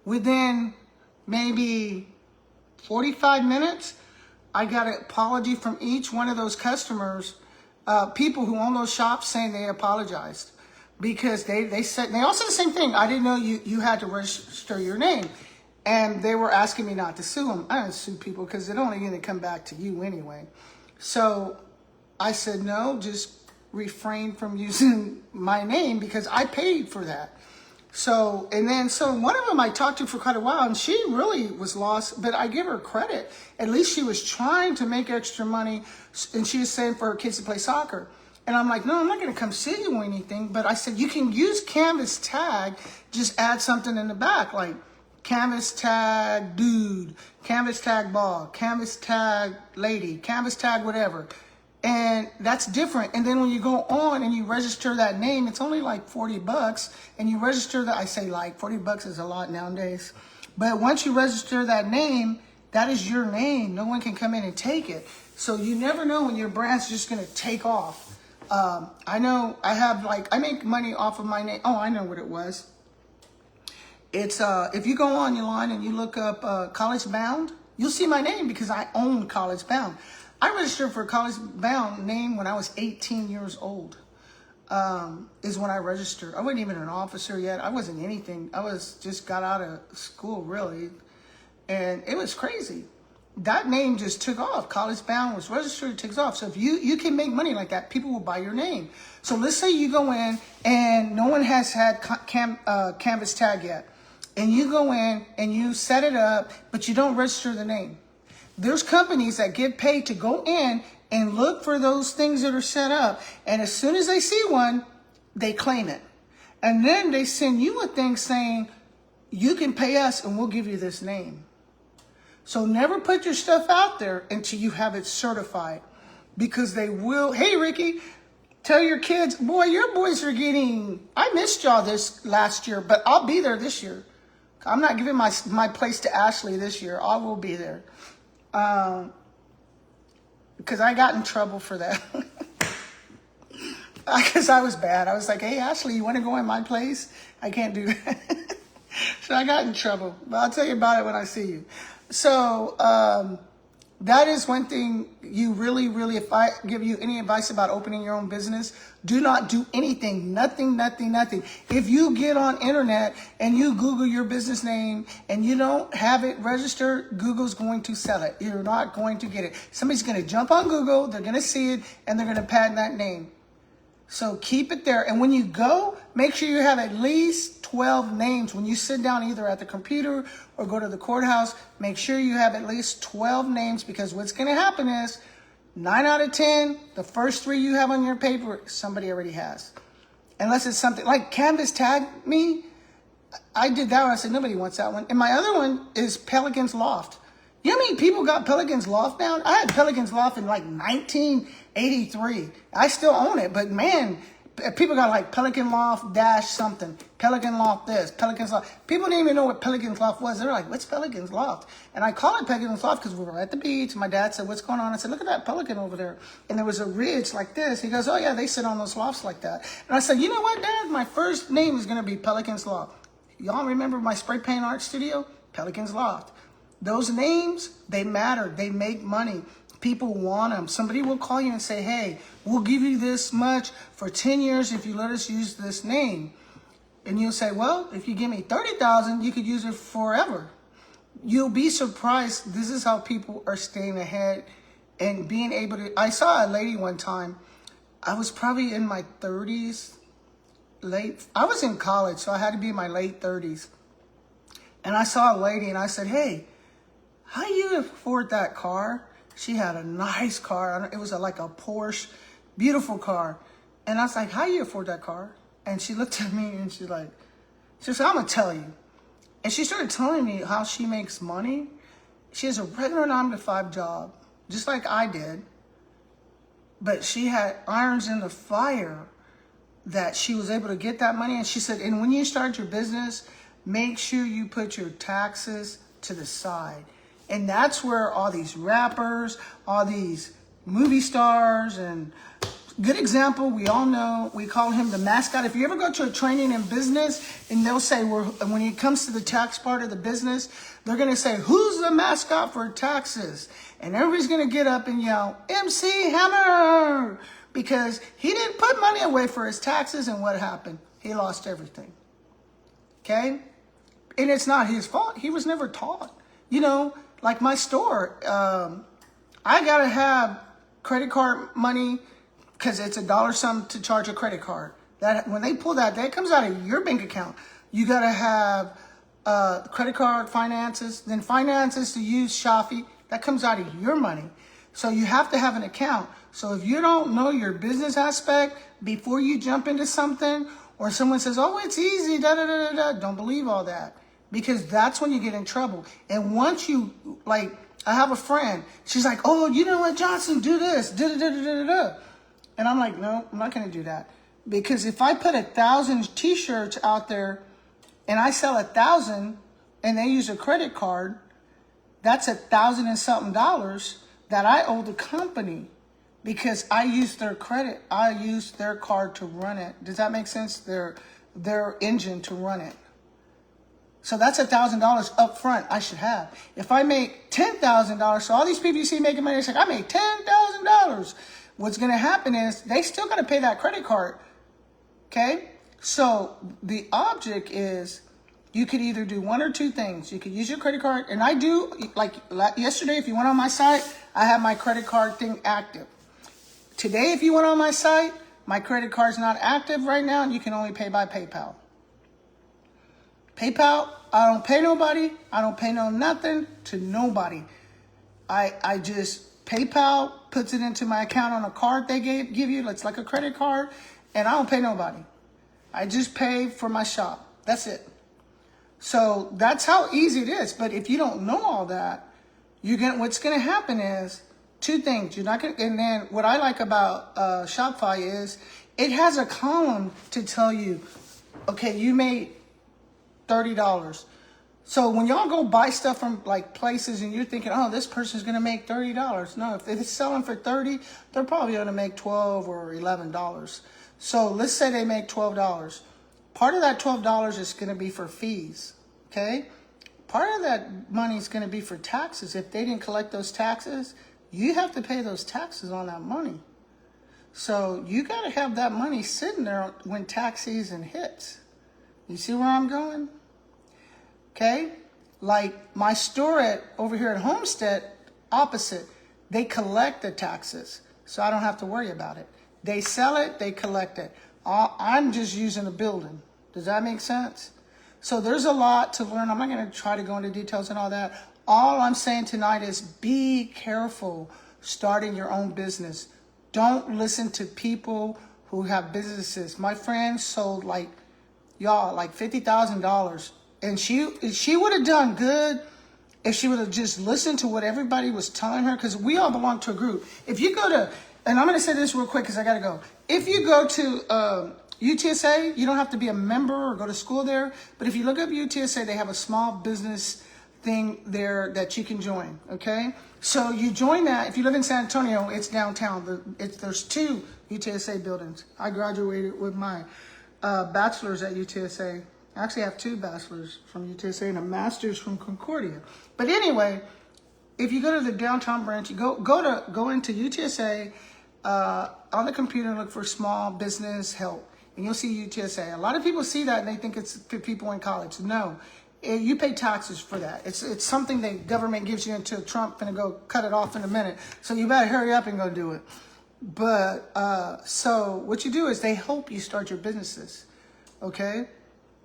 S1: Within maybe 45 minutes, I got an apology from each one of those customers, people who own those shops, saying they apologized. Because they said, they all said the same thing. I didn't know you had to register your name. And they were asking me not to sue them. I don't sue people because they're only going to come back to you anyway. So I said, no, just refrain from using my name because I paid for that. So one of them I talked to for quite a while, and she really was lost, but I give her credit. At least she was trying to make extra money, and she was saying for her kids to play soccer. And I'm like, no, I'm not going to come see you or anything. But I said, you can use Canvas Tag, just add something in the back, like Canvas Tag Dude, Canvas Tag Ball, Canvas Tag Lady, Canvas Tag whatever. And that's different. And then when you go on and you register that name, it's only like $40. And you register that, I say like $40 is a lot nowadays. But once you register that name, that is your name. No one can come in and take it. So you never know when your brand's just going to take off. I know I have I make money off of my name. Oh, I know what it was. It's, if you go online and you look up College Bound, you'll see my name because I own College Bound. I registered for College Bound name when I was 18 years old, is when I registered. I wasn't even an officer yet. I wasn't anything. I was just got out of school, really. And it was crazy. That name just took off. College Bound was registered, it takes off. So if you can make money like that, people will buy your name. So let's say you go in and no one has had Canvas Tag yet. And you go in and you set it up, but you don't register the name. There's companies that get paid to go in and look for those things that are set up. And as soon as they see one, they claim it. And then they send you a thing saying, you can pay us and we'll give you this name. So never put your stuff out there until you have it certified. Because they will, hey Ricky, tell your kids, boy, your boys are getting, I missed y'all this last year, but I'll be there this year. I'm not giving my place to Ashley this year. I will be there. Because I got in trouble for that. Because I was bad. I was like, hey, Ashley, you want to go in my place? I can't do that. So I got in trouble. But I'll tell you about it when I see you. So that is one thing you really, if I give you any advice about opening your own business, do not do anything, nothing. If you get on internet and you Google your business name and you don't have it registered, Google's going to sell it. You're not going to get it. Somebody's going to jump on Google, they're going to see it, and they're going to patent that name. So keep it there. And when you go, make sure you have at least 12 names. When you sit down either at the computer or go to the courthouse, make sure you have at least 12 names, because what's going to happen is 9 out of 10, the first 3 you have on your paper, somebody already has. Unless it's something like Canvas Tag Me. I did that one. I said, nobody wants that one. And my other one is Pelican's Loft. You know how many people got Pelican's Loft now? I had Pelican's Loft in like 1983. I still own it, but man, people got like Pelican Loft dash something. Pelican Loft this, Pelican's Loft. People didn't even know what Pelican's Loft was. They were like, what's Pelican's Loft? And I call it Pelican's Loft because we were at the beach. My dad said, what's going on? I said, look at that pelican over there. And there was a ridge like this. He goes, oh yeah, they sit on those lofts like that. And I said, you know what, Dad? My first name is going to be Pelican's Loft. Y'all remember my spray paint art studio? Pelican's Loft. Those names, they matter. They make money. People want them. Somebody will call you and say, hey, we'll give you this much for 10 years if you let us use this name. And you'll say, well, if you give me $30,000, you could use it forever. You'll be surprised. This is how people are staying ahead and being able to. I saw a lady one time. I was probably in my 30s, I was in college, so I had to be in my late 30s. And I saw a lady and I said, hey, how do you afford that car? She had a nice car. It was like a Porsche, beautiful car. And I was like, how do you afford that car? And she looked at me and she said, I'm going to tell you. And she started telling me how she makes money. She has a regular 9-to-5 job, just like I did. But she had irons in the fire that she was able to get that money. And she said, and when you start your business, make sure you put your taxes to the side. And that's where all these rappers, all these movie stars, and good example, we all know, we call him the mascot. If you ever go to a training in business and they'll say, when it comes to the tax part of the business, they're going to say, who's the mascot for taxes? And everybody's going to get up and yell, MC Hammer, because he didn't put money away for his taxes. And what happened? He lost everything. Okay? And it's not his fault. He was never taught. You know, like my store, I got to have credit card money because it's $1 something to charge a credit card. That when they pull that comes out of your bank account. You got to have credit card finances, then finances to use Shafi. That comes out of your money. So you have to have an account. So if you don't know your business aspect before you jump into something, or someone says, oh, it's easy, don't believe all that. Because that's when you get in trouble. And once you, like, I have a friend, she's like, oh, you know what, Johnson, do this, And I'm like, no, I'm not going to do that. Because if I put 1,000 t-shirts out there and I sell 1,000 and they use a credit card, that's $1,000 and something that I owe the company because I used their credit. I used their card to run it. Does that make sense? Their engine to run it. So that's $1,000 up front I should have. If I make $10,000, so all these people you see making money, they say, I made $10,000. What's going to happen is they still got to pay that credit card. Okay? So the object is you could either do one or two things. You could use your credit card. And I do, like yesterday, if you went on my site, I have my credit card thing active. Today, if you went on my site, my credit card's not active right now, and you can only pay by PayPal. PayPal, I don't pay nobody. I don't pay nothing to nobody. I just, PayPal puts it into my account on a card they give you. It's like a credit card. And I don't pay nobody. I just pay for my shop. That's it. So that's how easy it is. But if you don't know all that, what's going to happen is two things. You're not going to, and then what I like about Shopify is it has a column to tell you, okay, you made $30. So when y'all go buy stuff from like places and you're thinking, oh, this person's going to make $30. No, if it's selling for $30, they're probably going to make $12 or $11. So let's say they make $12. Part of that $12 is going to be for fees, okay? Part of that money is going to be for taxes. If they didn't collect those taxes, you have to pay those taxes on that money. So you got to have that money sitting there when tax season hits. You see where I'm going? Okay? Like my store over here at Homestead, opposite, they collect the taxes. So I don't have to worry about it. They sell it, they collect it. I'm just using a building. Does that make sense? So there's a lot to learn. I'm not going to try to go into details and all that. All I'm saying tonight is be careful starting your own business. Don't listen to people who have businesses. My friend sold like $50,000. And she would have done good if she would have just listened to what everybody was telling her, because we all belong to a group. If you go to, and I'm going to say this real quick because I got to go. If you go to UTSA, you don't have to be a member or go to school there. But if you look up UTSA, they have a small business thing there that you can join, okay? So you join that. If you live in San Antonio, it's downtown. There's 2 UTSA buildings. I graduated with my bachelor's at UTSA. I actually have 2 bachelors from UTSA and a master's from Concordia. But anyway, if you go to the downtown branch, you go into UTSA on the computer and look for small business help, and you'll see UTSA. A lot of people see that and they think it's for people in college. No, you pay taxes for that. It's something the government gives you until Trump gonna go cut it off in a minute. So you better hurry up and go do it. But so what you do is they help you start your businesses. Okay,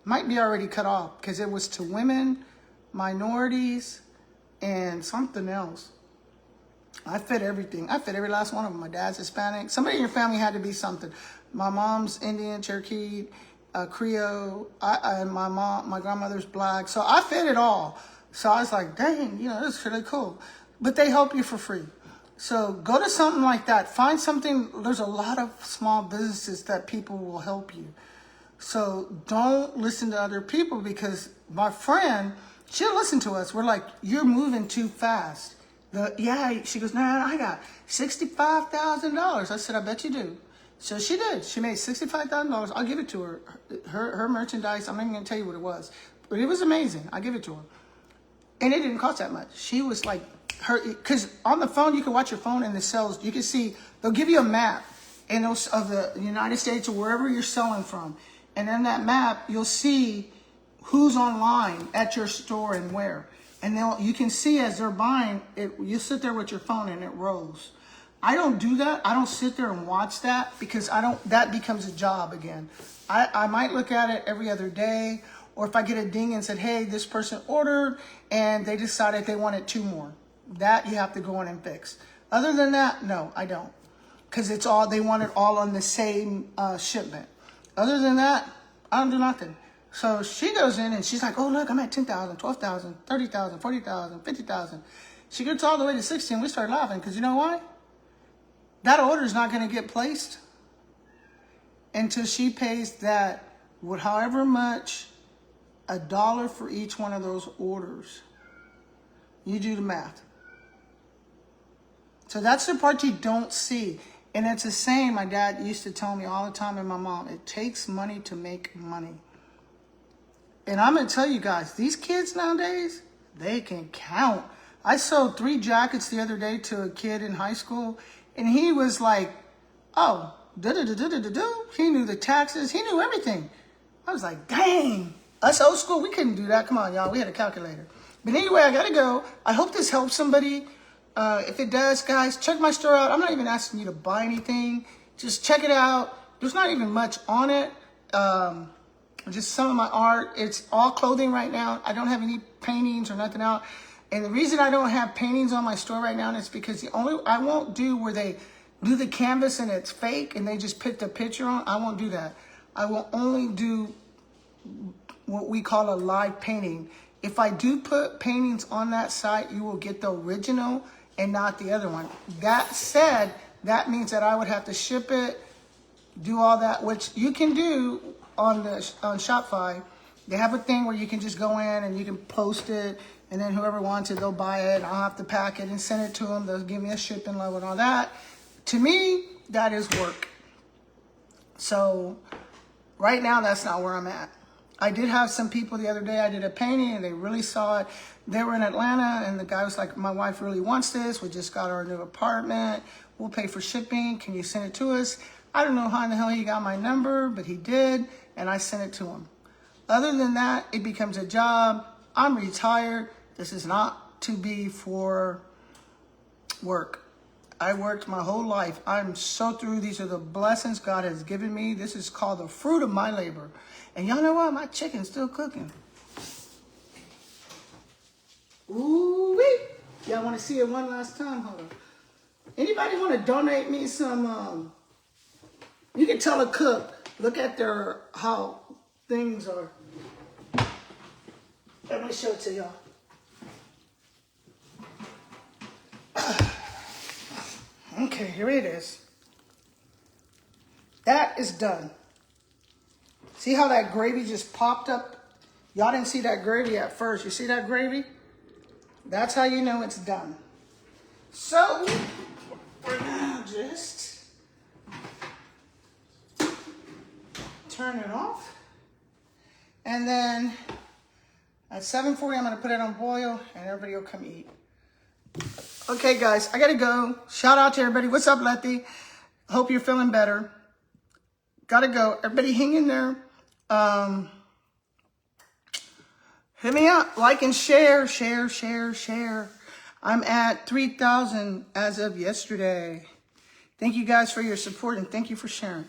S1: might be already cut off because it was to women minorities, and something else. I fit everything. I fit every last one of them. My dad's Hispanic. Somebody in your family had to be something. My mom's Indian, Cherokee, Creole. My grandmother's black. So I fit it all. So I was like, dang, you know, this is really cool. But they help you for free. So go to something like that. Find something. There's a lot of small businesses that people will help you. So don't listen to other people, because my friend, she'll listen to us. We're like, you're moving too fast. She goes, nah, I got $65,000. I said, I bet you do. So she did. She made $65,000. I'll give it to her. Her merchandise, I'm not even going to tell you what it was. But it was amazing. I'll give it to her. And it didn't cost that much. She was like, because on the phone, you can watch your phone and the sales. You can see, they'll give you a map of the United States or wherever you're selling from. And in that map, you'll see who's online at your store and where. And you can see as they're buying it, you sit there with your phone and it rolls. I don't do that. I don't sit there and watch that, because that becomes a job again. I might look at it every other day, or if I get a ding and said, hey, this person ordered and they decided they wanted 2 more. That you have to go in and fix. Other than that, no, I don't. Because they want it all on the same shipment. Other than that, I don't do nothing. So she goes in and she's like, oh, look, I'm at 10,000, 12,000, 30,000, 40,000, 50,000. She gets all the way to 60 and we start laughing, because you know why? That order is not going to get placed until she pays that, with however much, $1 for each one of those orders. You do the math. So that's the part you don't see. And it's the same my dad used to tell me all the time, and my mom. It takes money to make money. And I'm going to tell you guys, these kids nowadays, they can count. I sold 3 jackets the other day to a kid in high school, and he was like, oh, he knew the taxes. He knew everything. I was like, dang. Us old school, we couldn't do that. Come on, y'all. We had a calculator. But anyway, I got to go. I hope this helps somebody. If it does, guys, check my store out. I'm not even asking you to buy anything. Just check it out. There's not even much on it. Just some of my art. It's all clothing right now. I don't have any paintings or nothing out. And the reason I don't have paintings on my store right now is because I won't do where they do the canvas and it's fake and they just put the picture on. I won't do that. I will only do what we call a live painting. If I do put paintings on that site, you will get the original and not the other one. That said, that means that I would have to ship it, do all that, which you can do on Shopify. They have a thing where you can just go in and you can post it, and then whoever wants it, they'll buy it. I'll have to pack it and send it to them. They'll give me a shipping level and all that. To me, that is work. So right now, that's not where I'm at. I did have some people the other day, I did a painting and they really saw it. They were in Atlanta and the guy was like, my wife really wants this. We just got our new apartment. We'll pay for shipping. Can you send it to us? I don't know how in the hell he got my number, but he did, and I sent it to him. Other than that, it becomes a job. I'm retired. This is not to be for work. I worked my whole life. I'm so through. These are the blessings God has given me. This is called the fruit of my labor. And y'all know what? My chicken's still cooking. Ooh-wee. Y'all want to see it one last time? Hold on. Anybody want to donate me some, you can tell a cook, look at how things are. Let me show it to y'all. Okay, here it is. That is done. See how that gravy just popped up? Y'all didn't see that gravy at first. You see that gravy? That's how you know it's done. So, we're gonna just turn it off. And then at 7:40, I'm gonna put it on boil and everybody will come eat. Okay, guys, I gotta go. Shout out to everybody. What's up, Letty? Hope you're feeling better. Gotta go. Everybody hang in there. Hit me up. Like and share. I'm at 3,000 as of yesterday. Thank you guys for your support and thank you for sharing.